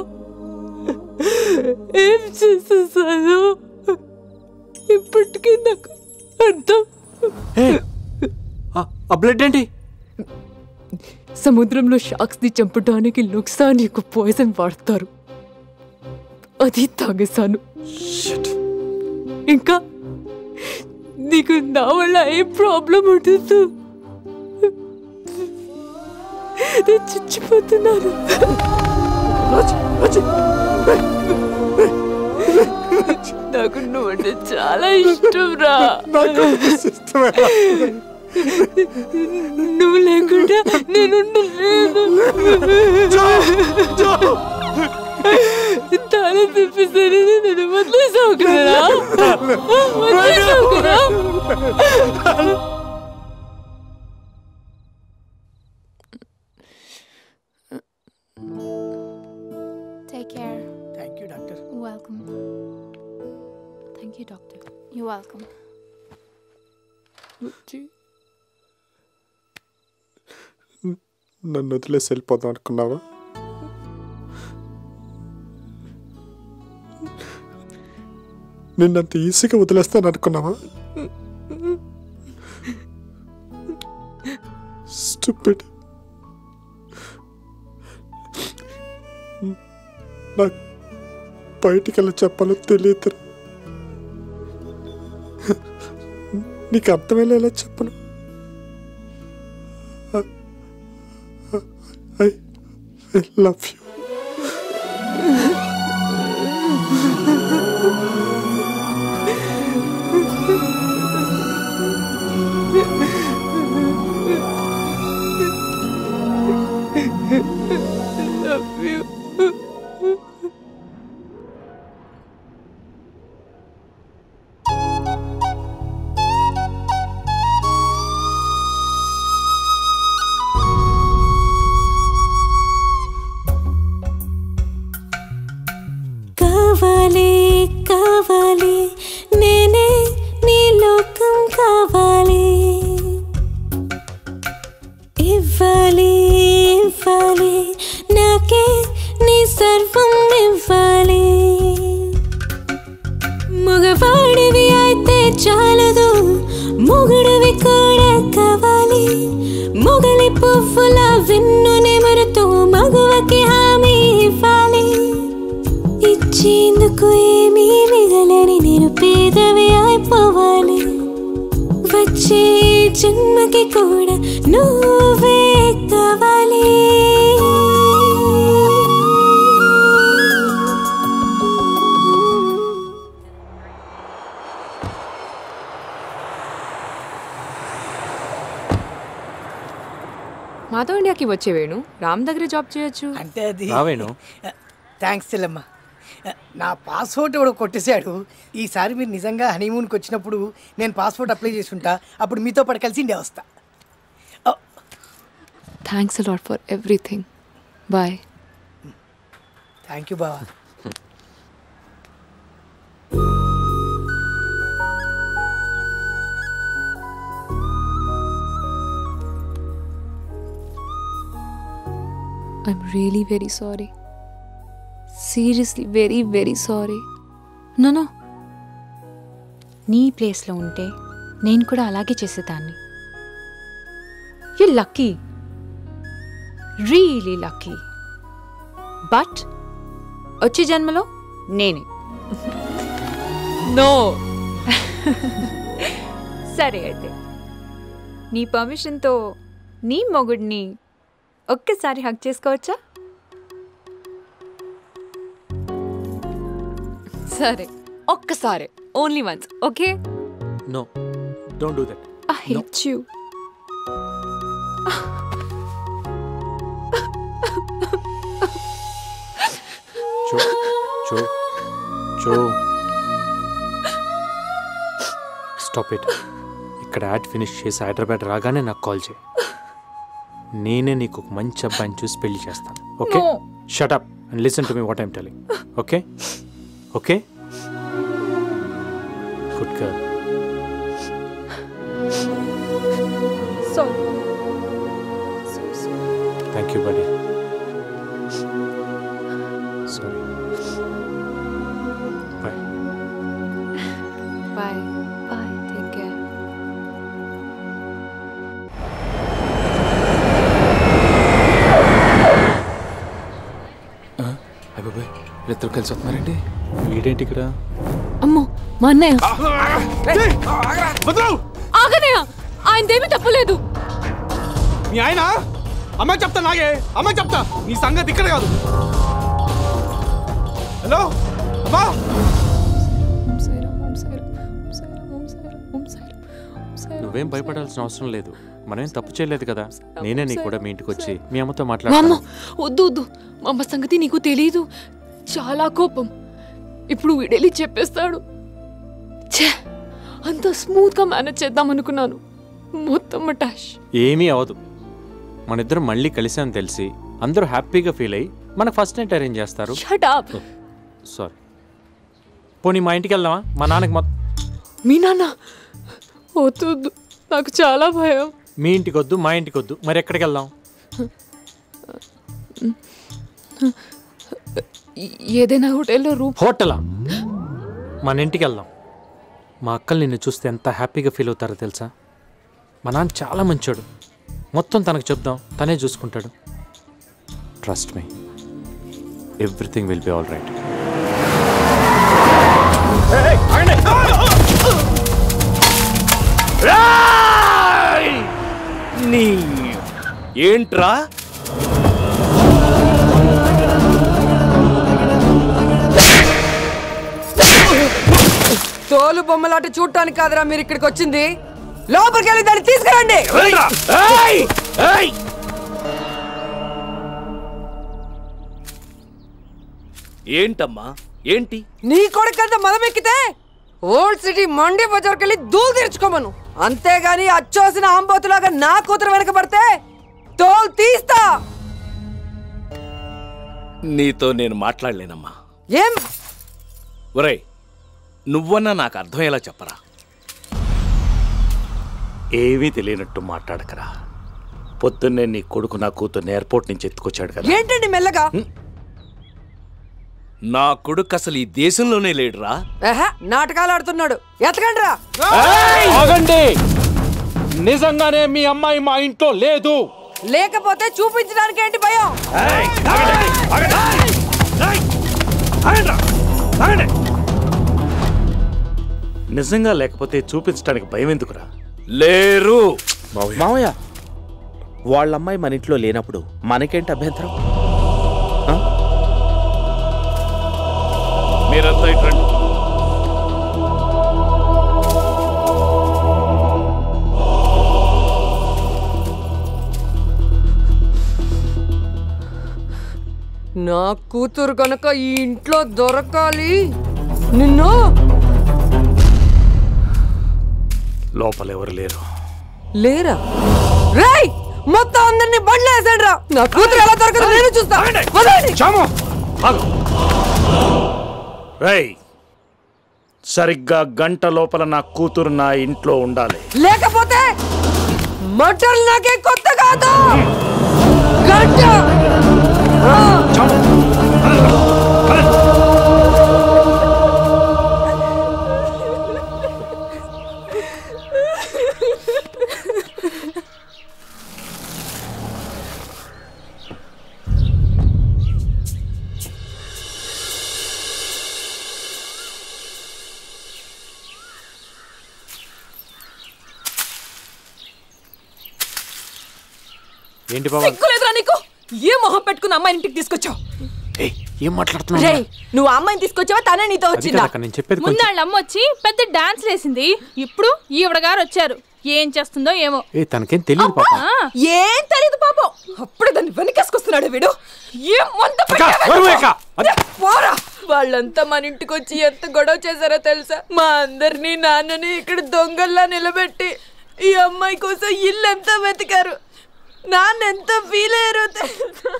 ఏం చేసేసాను ఇప్పటికీ నాకు అర్థం. ఆ బ్లడ్ ఏంటి? సముద్రంలో షార్క్స్ ని చంపడానికి లుక్సాన్ యొక్క పాయిజన్ వాడతారు, అది తాగేశాను. ఇంకా నీకు నా వల్ల ఏ ప్రాబ్లం ఉంటుందో నేను చచ్చిపోతున్నాను. నాకు నువ్వంటే చాలా ఇష్టం రా. నువ్వు లేకుండా నేను తల తిప్పిసరి నేను వదిలేసావు కదా. Take care. Thank you, doctor. Welcome. Thank you, doctor. You're welcome. నన్ను వదిలేసి వెళ్ళిపోదాం అనుకున్నావా? నిన్నంత ఈజీగా వదిలేస్తాను అనుకున్నావా? స్టూపిడ్. నాకు బయటికి వెళ్ళి చెప్పాలో తెలియదు. నీకు అర్థమయ్యేలా చెప్పను. I love you. Love you. కావాలి కావాలి నేనే నీ లోకం కావాలి. ఇవ్వాలి ఇవ్వాలి నాకే నీ సర్వం ఇవ్వాలి. మగవాడివి అయితే చాలదు మొగుడివి కూడా కావాలి. మొగలి పువ్వుల వెన్ను నిమరుతూ మగువకి హామీ ఇవ్వాలి. ఇచ్చేందుకు ఏమీ మిగలని నిరుపేదవి అయిపోవాలి. వచ్చే జన్మకి కూడా నువ్వే కావాలి. మాతో ఇండియాకి వచ్చే వేణు రామ్ దగ్గర జాబ్ చేయొచ్చు. అంటే అది రావేణు. థ్యాంక్స్ చెల్లమ్మ. నా పాస్పోర్ట్ కూడా కొట్టేశాడు. ఈసారి మీరు నిజంగా హనీమూన్కి వచ్చినప్పుడు నేను పాస్పోర్ట్ అప్లై చేసి ఉంటా. అప్పుడు మీతో పాటు కలిసి ఇండియా వస్తా. Thanks a lot for everything. Bye. Thank you బావా. I'm really very sorry. Seriously, very, very sorry. No. నీ ప్లేస్లో ఉంటే నేను కూడా అలాగే చేసేదాన్ని. You're lucky. Really lucky. But వచ్చే జన్మలో నేనే. No. సరే అయితే నీ పర్మిషన్తో నీ మొగుడిని ఒక్కసారి హక్ చేసుకోవచ్చా? సరే ఒక్కసారి. Only once. Okay? No, don't do that. I hate you. Joe. Stop it. ఇక్కడ యాడ్ ఫినిష్ చేసి హైదరాబాద్ రాగానే నాకు కాల్ చేయి. నేనే నీకు ఒక మంచి అబ్బాయిని చూసి పెళ్లి చేస్తాను. Okay? Shut up and listen to me what I'm telling. Okay? Okay? Good girl. Sorry. Thank you buddy. Sorry. Bye. Bye. Bye. Take care. అబ్బాయి వీళ్ళిద్దరు కలిసి వస్తున్నారండి. వీడేంటి ఇక్కడ? అమ్మో మా అన్నయ్య. ఆగనయ్య, ఆయనదేమీ తప్పలేదు. మీ ఆయన అమ్మాయి చెప్తా, నాగే అమ్మాయి చెప్తా, నీ సంగతి ఇక్కడ కాదు. హలో అమ్మా, నువ్వేం భయపడాల్సిన అవసరం లేదు, మనమేం తప్పు చేయలేదు కదా. నేనే నీకు కూడా మీ ఇంటికి వచ్చి మీ అమ్మతో అమ్మ మాట్లాడతాను. వద్దు వద్దు, మా అమ్మ సంగతి నీకు తెలీదు. చాలా కోపం. ఇప్పుడు వీడెళ్ళి చెప్పేస్తాడు. ఛే, అంత స్మూత్ గా మేనేజ్ చేద్దాం అనుకున్నాను, మొత్తం మటాష్. ఏమీ అవదు, మన ఇద్దరం మళ్ళీ కలిసామని తెలిసి అందరూ హ్యాపీగా ఫీల్ అయ్యి మనకు ఫస్ట్ నైట్ అరేంజ్ చేస్తారు. Shut up. సారీ. పోనీ మా ఇంటికి వెళ్దామా? మా నాన్నకి మీ నాన్న వద్దు వద్దు, నాకు చాలా భయం. మీ ఇంటికి వద్దు, మా ఇంటికి వద్దు, మరి ఎక్కడికి వెళ్దాం? ఏదైనా హోటల్లో రూమ్. హోటలా? మన ఇంటికి వెళ్దాం. మా అక్కలు నిన్ను చూస్తే ఎంత హ్యాపీగా ఫీల్ అవుతారో తెలుసా? మా నాన్న చాలా మంచోడు, మొత్తం తనకు చెప్దాం, తనే చూసుకుంటాడు. Trust me, everything will be all right. నీ ఏంట్రా? తోలు బొమ్మలాట చూడటానికి కాదురా మీరు ఇక్కడికి వచ్చింది. లోపలికి వెళ్ళి దాన్ని తీసుకురండి. ఏంటమ్మా ఏంటి? నీ కొడుకంత మదమెక్కితే ఓల్డ్ సిటీ మండి బజార్కి వెళ్ళి దూలు తీర్చుకోమను. అంతేగాని అచ్చోసిన ఆంబోతులాగా నా కూతురు వెనక పడితే తోలు తీస్తా. నీతో నేను మాట్లాడలేనమ్మా. ఏం? ఒరేయ్, నువ్వన్నా నాకు అర్థమయ్యేలా చెప్పరా. ఏమీ తెలియనట్టు మాట్లాడకరా. పొద్దున్నే నీ కొడుకు నా కూతుర్ని ఎయిర్పోర్ట్ నుంచి ఎత్తుకొచ్చాడు కదా. ఏంటండి మెల్లగా? నా కొడుకు అసలు ఈ దేశంలోనే లేడురా. నాటకాలు ఆడుతున్నాడు. ఎత్తకండి రా. ఆగండి, నిజంగానే మీ అమ్మాయి మా ఇంట్లో లేదు. లేకపోతే చూపించడానికి ఏంటి భయం? నిజంగా లేకపోతే చూపించడానికి భయం ఎందుకురా? లేరు మావయ్య, వాళ్ళ అమ్మాయి మన ఇంట్లో లేనప్పుడు మనకేంటి అభ్యంతరం? మీరంతా ఇట్రండి. నా కూతురు కనుక ఈ ఇంట్లో దొరకాలి నిన్ను. లోపల ఎవరు లేరు. లేరా? రేయ్, మొత్తం అందరినీ బండ్లు వేసాడు రా. నా కూతురు ఎలా దొరకదు నేను చూస్తా. రేయ్, సరిగ్గా గంట లోపల నా కూతురు నా ఇంట్లో ఉండాలి. లేకపోతే మటన్ నాకే కొత్త కాదు. గంట. ఏంటి బాబా? సిగ్గులేదురా నీకు? ఏ మొహం పెట్టుకుని అమ్మాయిని ఇంటికి తీసుకొచ్చావు? ఏం మాట్లాడుతున్నావు? రేయ్, నువ్వు అమ్మాయిని తీసుకొచ్చావా తనే నీతో వచ్చిందా? నేను చెప్పేది ముందు వాళ్ళ అమ్మ వచ్చి పెద్ద డాన్స్ వేసింది, ఇప్పుడు ఈవిడ గారు వచ్చారు. ఏం చేస్తుందో ఏమో. తనకేం తెలియదు పాప. ఏం తెలియదు పాపం. అప్పుడే దాన్ని వెనకేసుకొస్తున్నాడు వీడు. ఏం వంట వాళ్ళంతా మన ఇంటికి వచ్చి ఎంత గొడవ చేశారో తెలుసా? మా అందరినీ నాన్నని ఇక్కడ దొంగల్లా నిలబెట్టి ఈ అమ్మాయి కోసం ఇల్లంతా వెతికారు. నాన్న ఎంత ఫీల్ అయ్యారో తెలుసా?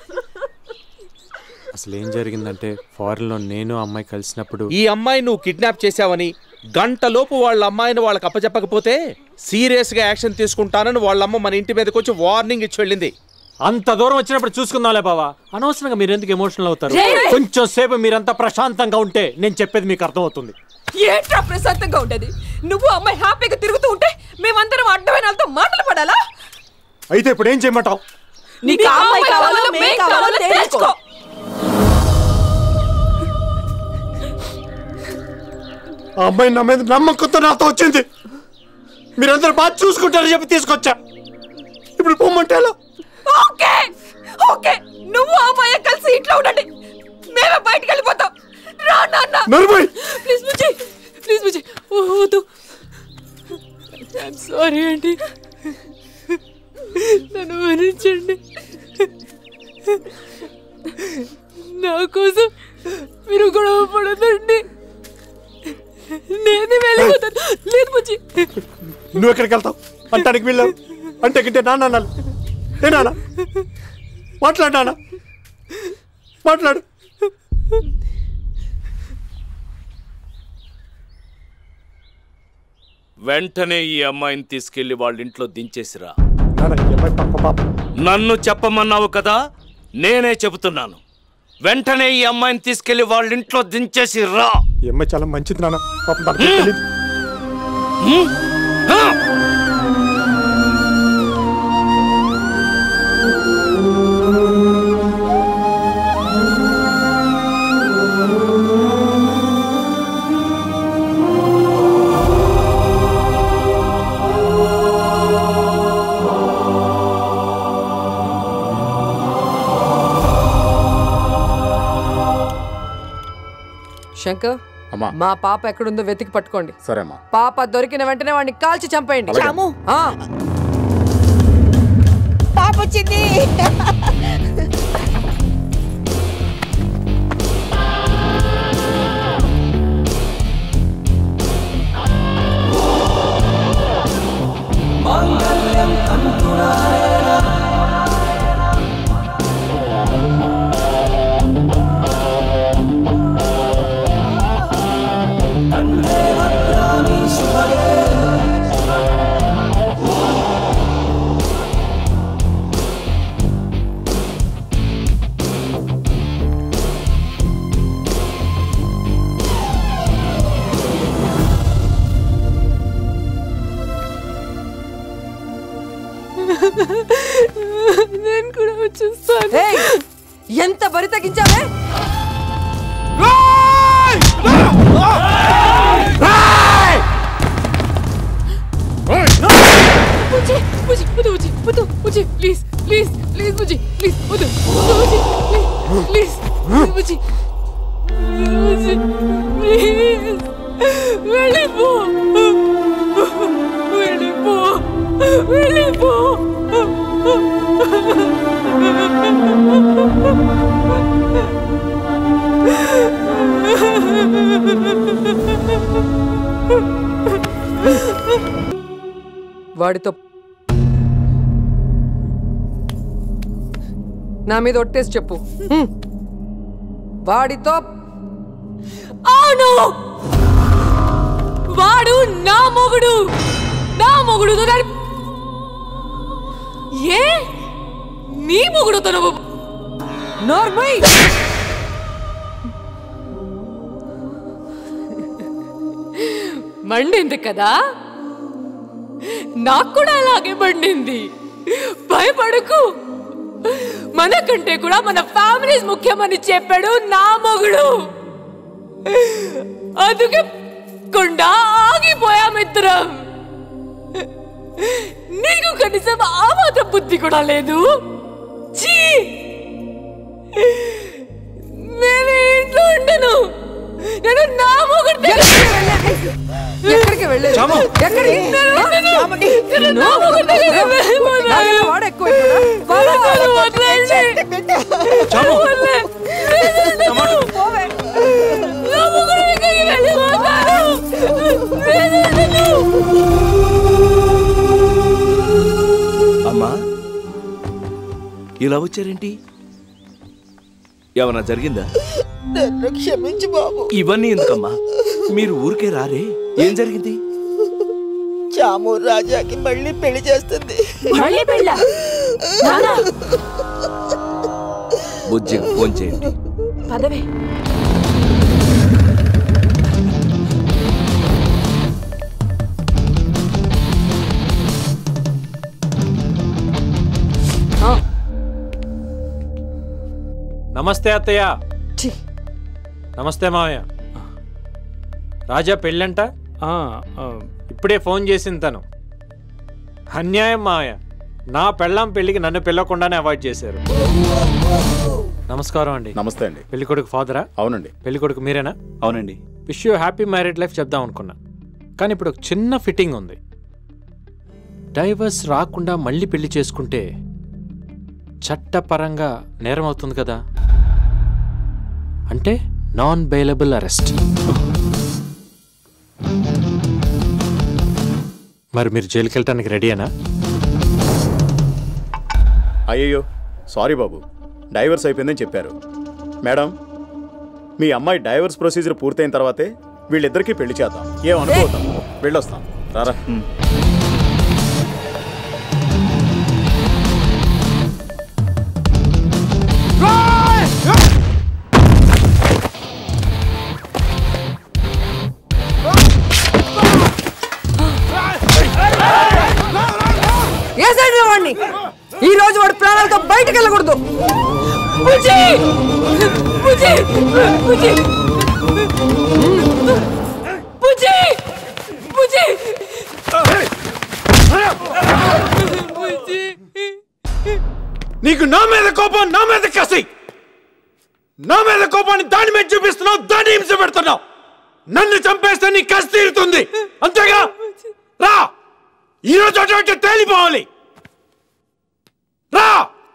అసలు ఏం జరిగిందంటే ఫారెన్ లో నేను అమ్మాయి కలిసినప్పుడు ఈ అమ్మాయి నువ్వు కిడ్నాప్ చేశావని గంటలోపు వాళ్ళ అమ్మాయిని వాళ్ళకి అప్పచెప్పకపోతే సీరియస్ గా యాక్షన్ తీసుకుంటానని వాళ్ళమ్మ మన ఇంటి మీదకి వచ్చి వార్నింగ్ ఇచ్చి వెళ్ళింది. అంత దూరం వచ్చినప్పుడు చూసుకుందాంలే బావా. అనవసరంగా మీరు ఎందుకు ఎమోషనల్ అవుతారు? కొంచెం సేపు మీరంతా ప్రశాంతంగా ఉంటే నేను చెప్పేది మీకు అర్థమవుతుంది. ఏంట్రా ప్రశాంతంగా ఉండేది? నువ్వు అమ్మాయి హ్యాపీగా తిరుగుతూ ఉంటే మేమందరం అడ్డమైన వాళ్ళతో మాటలు పడాలా? అయితే ఇప్పుడు ఏం చేయమంటావు? నీకు అమ్మాయి కావాలో మేం కావాలో తెలుసుకో. ఆ అమ్మాయి నా మీద నమ్మకంతో నాతో వచ్చింది. మీరందరూ బాగా చూసుకుంటారని చెప్పి తీసుకొచ్చా. ఇప్పుడు పొమ్మంటే ఎలా? ఓకే ఓకే, నువ్వు అమ్మాయి కలిసి ఇంట్లో ఉండండి, మేమే బయటికి వెళ్ళిపోతాం. రా నాన్న. నర్మయ్ ప్లీజ్ బుజ్జి, ప్లీజ్ బుజ్జి, వద్దు. ఐఎమ్ సారీ అండి, నన్ను వరించండి. నా కోసం మీరు గొడవ పడదండి, నేనే వెళ్ళిపోతాను. లేదు బుజ్జి. నువ్వు ఎక్కడికి వెళ్తావు? అంటానికి వెళ్ళావు అంటే గిట్టే నాన్న అన్నాను. ఏ నాన్న మాట్లాడు, నాన్న మాట్లాడు. వెంటనే ఈ అమ్మాయిని తీసుకెళ్లి వాళ్ళ ఇంట్లో దించేసిరా. నన్ను చెప్పమన్నావు కదా, నేనే చెబుతున్నాను. వెంటనే ఈ అమ్మాయిని తీసుకెళ్లి వాళ్ళ ఇంట్లో దించేసి రా. ఈ అమ్మాయి చాలా మంచిది నాన్న, పాపం తనకి తెలీదు. శంకర్, మా పాప ఎక్కడుందో వెతికి పట్టుకోండి. సరేమ్మా. పాప దొరికిన వెంటనే వాడిని కాల్చి చంపేయండి. చాము, ఆ. పాప వచ్చింది. నేను కూడా వచ్చేస్తాను. ఎంత బరి తగ్గించావే? ప్లీజ్ ప్లీజ్ ప్లీజ్ బుజ్జి, ప్లీజ్ వద్దు, ప్లీజ్ బుజ్జి, వెళ్ళిపో వెళ్ళిపో వెళ్ళిపో. వాడితో నా మీద ఒట్టేసి చెప్పు. వాడితో అవును, వాడు నా మొగుడు, నా మొగుడు. ఏ నీ మొగుడుతో నువ్వు నార్మల్ మండింది కదా, నాకు కూడా అలాగే మండింది. భయపడకు, మనకంటే కూడా మన ఫ్యామిలీస్ ముఖ్యమని చెప్పాడు నా మొగుడు. అందుకే కుండా ఆగిపోయామిద్దరం. నీకు కనీసం ఆ మాత్రం బుద్ధి కూడా లేదు. చీ, నేను ఇంట్లో ఉండను. నేను నా మొగుడు ఎక్కడికి వెళ్ళలేదు? అమ్మా, ఇలా వచ్చారేంటి? ఏమన్నా జరిగిందా? క్షమించు బాబు. ఇవన్నీ ఎందుకమ్మా? మీరు ఊరికే రారే, ఏం జరిగింది? చాము రాజాకి మళ్ళీ పెళ్లి చేస్తుంది. మళ్ళీ పెళ్ళా? బుజ్జికి ఫోన్ చేయండి. పదవే. నమస్తే అత్తయ్య. నమస్తే మావయ్య. రాజా పెళ్ళంట ఇప్పుడే ఫోన్ చేసింది తను. అన్యాయం మావయ్య, నా పెళ్ళాం పెళ్ళికి నన్ను పిలవకుండానే అవాయిడ్ చేశారు. నమస్కారం అండి. నమస్తే అండి. పెళ్లి కొడుకు ఫాదరా? అవునండి. పెళ్లి కొడుకు మీరేనా? అవునండి. Wish you happy married life చెప్దాం అనుకున్నా, కానీ ఇప్పుడు ఒక చిన్న ఫిట్టింగ్ ఉంది. డైవర్స్ రాకుండా మళ్ళీ పెళ్లి చేసుకుంటే చట్టపరంగా నేరం అవుతుంది కదా, అంటే నాన్ బెయిలబుల్ అరెస్ట్. మరి మీరు జైలుకి వెళ్ళటానికి రెడీయేనా? అయ్యయ్యో సారీ బాబు, డైవర్స్ అయిపోయిందని చెప్పారు. మేడం, మీ అమ్మాయి డైవర్స్ ప్రొసీజర్ పూర్తయిన తర్వాతే వీళ్ళిద్దరికీ పెళ్లి చేద్దాం. ఏమనుకోవద్దాం, వెళ్ళొస్తాం. రారా. వాడిని ఈ రోజు వాడి ప్రాణాలతో బయటకు వెళ్ళకూడదు. నీకు నా మీద కోపం, నా మీద కసి, నా మీద కోపాన్ని దాని మీద చూపిస్తున్నావు, దాన్ని హింస పెడుతున్నావు. నన్ను చంపేస్తే నీ కసి తీరుతుంది, అంతేగా? రా, ఈరోజు అటువంటి తేలిపోవాలి. రా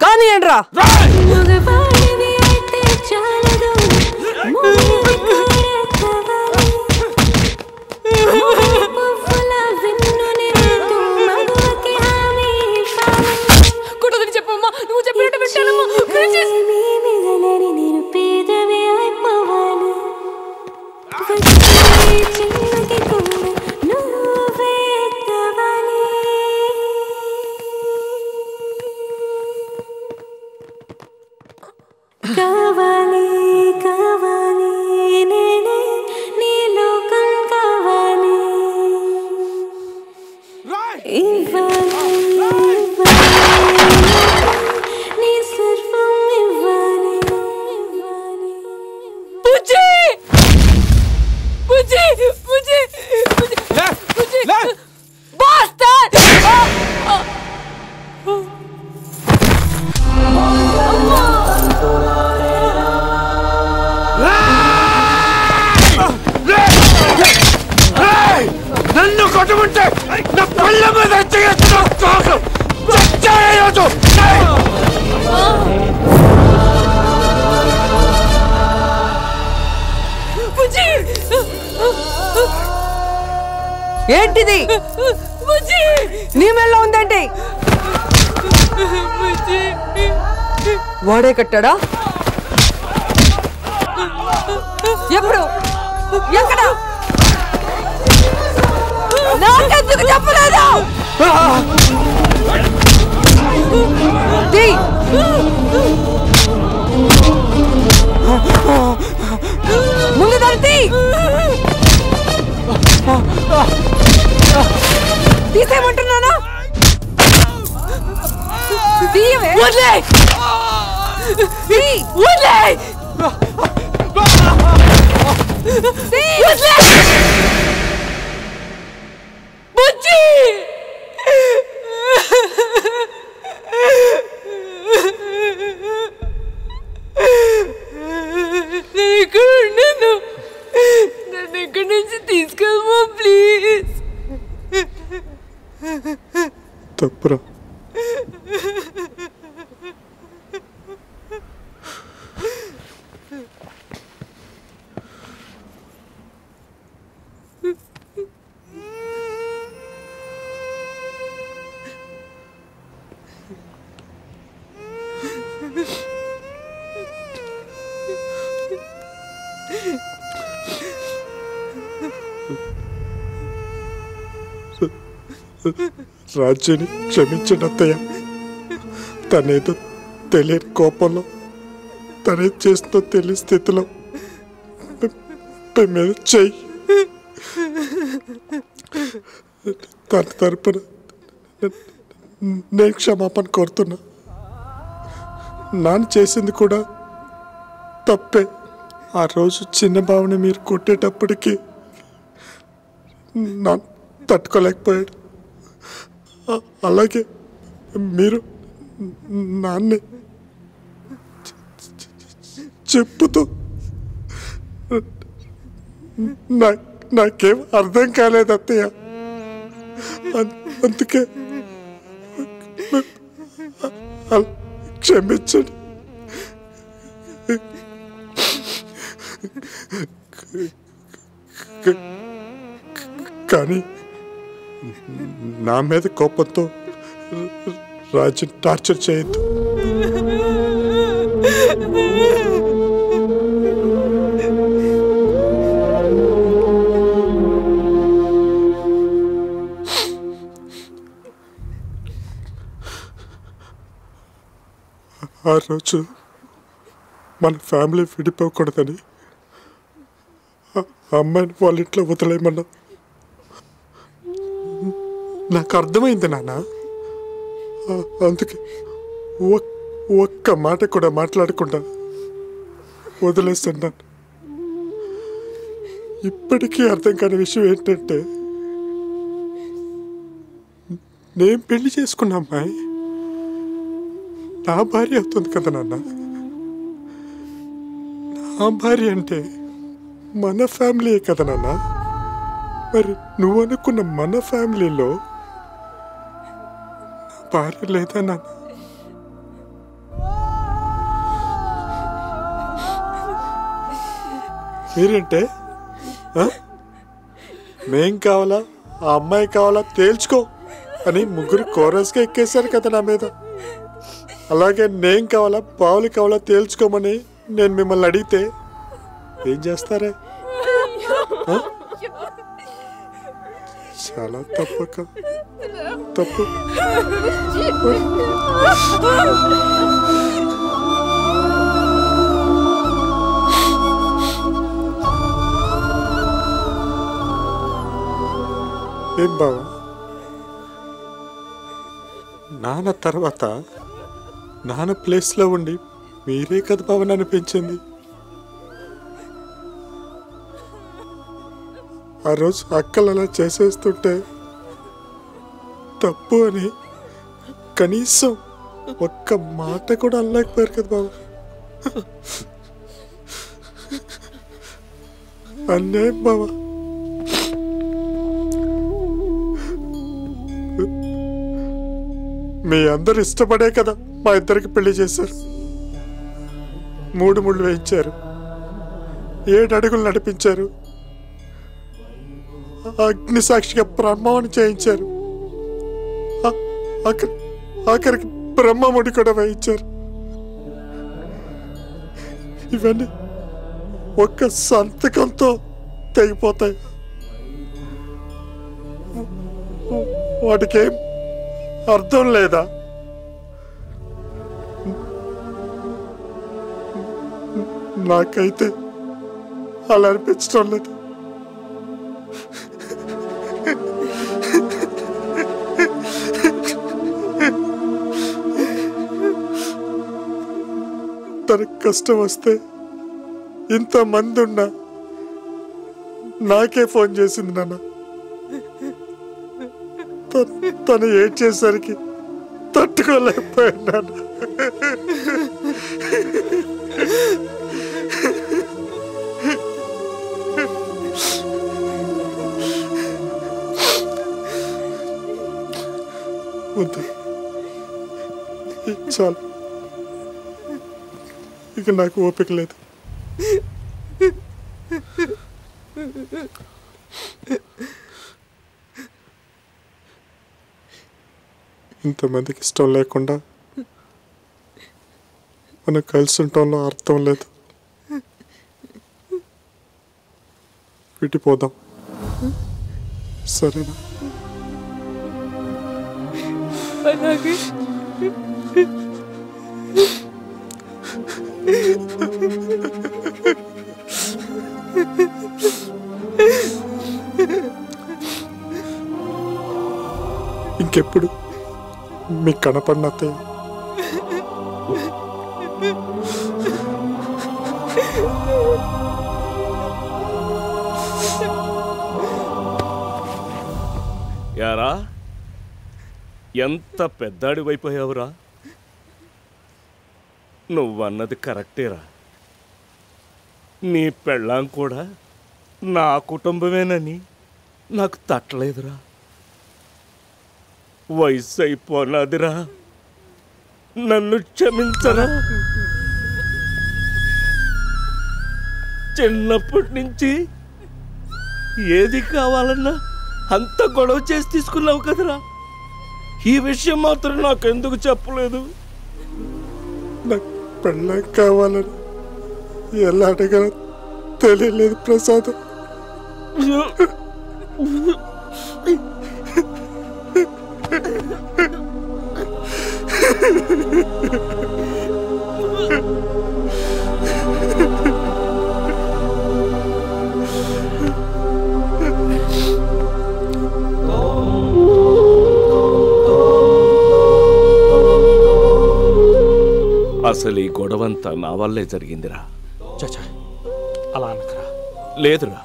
కానీ ఏంట్రా కుటుంబం చెప్పమ్మా, నువ్వు చెప్పినట్టు పెట్టానమ్మా. కావాలి కావాలి నేనే నీ లోకం కావాలి నీ సర్వం ఇవ్వాలి. బుజ్జి బుజ్జి బుజ్జి బుజ్జి బాస్టర్డ్. నన్ను కొట్టుకుంటే నా పళ్ళ మీద ఏంటిది? నీ మెల్లో ఉందేంటి? వాడే కట్టాడా? ఎప్పుడు? ఎక్కడ? నాకెందుకు చెప్పలేదు? ముందు దాన్ని తీసేయమంటున్నానా? తీయవే. బుజ్జి నేను ఇక్కడ ఉన్నాను, నన్ను ఇక్కడి నుంచి తీసుకెళ్ళమా ప్లీజ్. తప్పురా. రాజ్యాన్ని క్షమించండి అత్తయ్య. తనేదో తెలియని కోపంలో, తనే చేస్తూ తెలియని స్థితిలో మీద చెయ్యి తన తరపున నేను క్షమాపణ కోరుతున్నా. నాన్న చేసింది కూడా తప్పే. ఆ రోజు చిన్న బావని మీరు కొట్టేటప్పటికి నా తట్టుకోలేకపోయాడు. అలాగే మీరు నాన్నే చెప్పుతూ నాకేం అర్థం కాలేదు అత్తయ్య. అందుకే క్షమించండి. కానీ నా మీద కోపంతో రాజు టార్చర్ చేయొద్దు. ఆ రోజు మన ఫ్యామిలీ విడిపోకూడదని అమ్మాయిని వాళ్ళ ఇంట్లో వదిలేయమన్నా. నాకు అర్థమైంది నాన్న. అందుకే ఒక్క మాట కూడా మాట్లాడకుండా వదిలేస్తున్నాను. ఇప్పటికీ అర్థం కాని విషయం ఏంటంటే, నేను పెళ్లి చేసుకున్న అమ్మాయి నా భార్య అవుతుంది కదా నాన్న. నా భార్య అంటే మన ఫ్యామిలీయే కదా నాన్న. మరి నువ్వు అనుకున్న మన ఫ్యామిలీలో నా భార్య లేదా నాన్న? మీరేంటే మేం కావాలా ఆ అమ్మాయి కావాలా తేల్చుకో అని ముగ్గురు కోరస్గా ఎక్కేశారు కదా నా మీద. అలాగే నేను కావాలా పావులు కావాలా తేల్చుకోమని నేను మిమ్మల్ని అడిగితే ఏం చేస్తారే? చాలా తప్పక తప్పు. ఏం బావా, నాన్న తర్వాత నాన్న ప్లేస్లో ఉండి మీరే కదా బావ నన్ను పెంచింది. ఆ రోజు అక్కలు అలా చేసేస్తుంటే తప్పు అని కనీసం ఒక్క మాట కూడా అనలేకపోయారు కదా బాబు. అన్యాయం బాబా. మీ అందరు ఇష్టపడే కదా మా ఇద్దరికి పెళ్లి చేశారు. 3 ముళ్ళు వేయించారు, 7 అడుగులు నడిపించారు, అగ్ని సాక్షిగా బ్రహ్మముని చేయించారు, ఆఖరికి బ్రహ్మముడి కూడా వేయించారు. ఇవన్నీ ఒక్క సంతకంతో తెగిపోతాయి. వాటికేం అర్థం లేదా? నాకైతే అలా అనిపించడం లేదు. తనకు కష్టం వస్తే ఇంతమంది ఉన్నా నాకే ఫోన్ చేసింది నాన్న. తను ఏడ్చేసరికి తట్టుకోలేకపోయాను నాన్న. చాలు, ఇక నాకు ఓపిక లేదు. ఇంతమందికి ఇష్టం లేకుండా మనం కలిసి ఉండటంలో అర్థం లేదు. విడిపోదాం, సరేనా? అలాగే. ఇంకెప్పుడు మీకు కనపడిన అత్తయ్య యారా ఎంత పెద్దాడివైపోయావురా. నువ్వన్నది కరెక్టేరా. నీ పెళ్ళాం కూడా నా కుటుంబమేనని నాకు తట్టలేదురా. వయసు అయిపోనాదిరా, నన్ను క్షమించరా. చిన్నప్పటి నుంచి ఏది కావాలన్నా అంత గొడవ చేసి తీసుకున్నావు కదరా. ఈ విషయం మాత్రం నాకెందుకు చెప్పలేదు? నాకు పెళ్ళం కావాలని ఎలా అడగాలో తెలియలేదు ప్రసాద్. అసలు ఈ గొడవంతా నా వల్లే జరిగిందిరా. చచ్చా అలా అనకరా. లేదురా,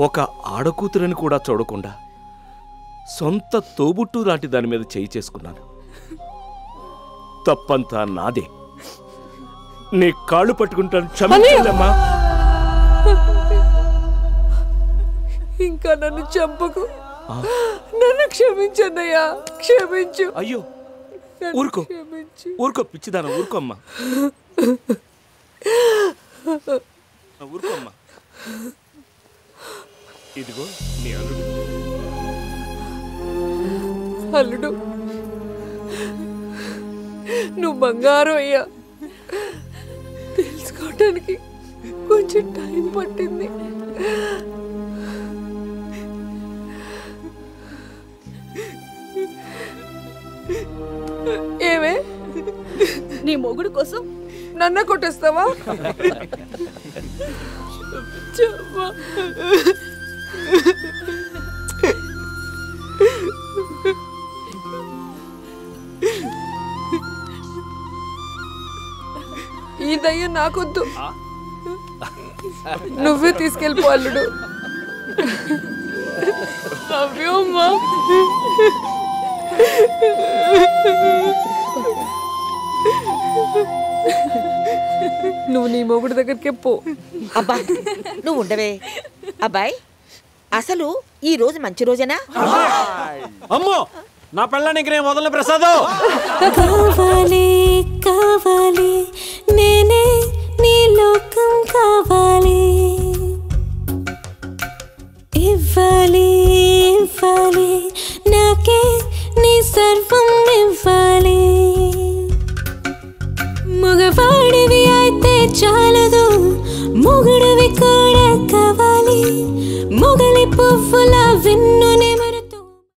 ఒక ఆడకూతురని కూడా చూడకుండా సొంత తోబుట్టు లాంటి దాని మీద చేయి చేసుకున్నాను. తప్పంతా నాదే. నీ కాళ్ళు పట్టుకుంటాను, క్షమించమ్మా. ఇంకా నన్ను చంపకు, నన్ను క్షమించన్నయ్యా, క్షమించు. అయ్యో ఊరుకో, ఊరుకో పిచ్చిదాన, ఊరుకోమ్మా, ఊరుకోమ్మా. ఇదిగో నీ అల్లుడు. అల్లుడు నువ్వు బంగారం అయ్యా. తెలుసుకోవటానికి కొంచెం టైం పట్టింది. ఏమే నీ మొగుడు కోసం నన్ను కొట్టేస్తావా? ఈ దయ్యం నాకొద్దు, నువ్వే తీసుకెళ్ళిపో అల్లుడు. అమ్మా నువ్వు నీ మొగుడు దగ్గరికి పో. అబ్బా నువ్వు ఉండవే అబ్బాయి. అసలు ఈ రోజు మంచి రోజేనా? అమ్మో నా పెళ్ళానికి నేను వదలను ప్రసాద్. కావాలి కావాలి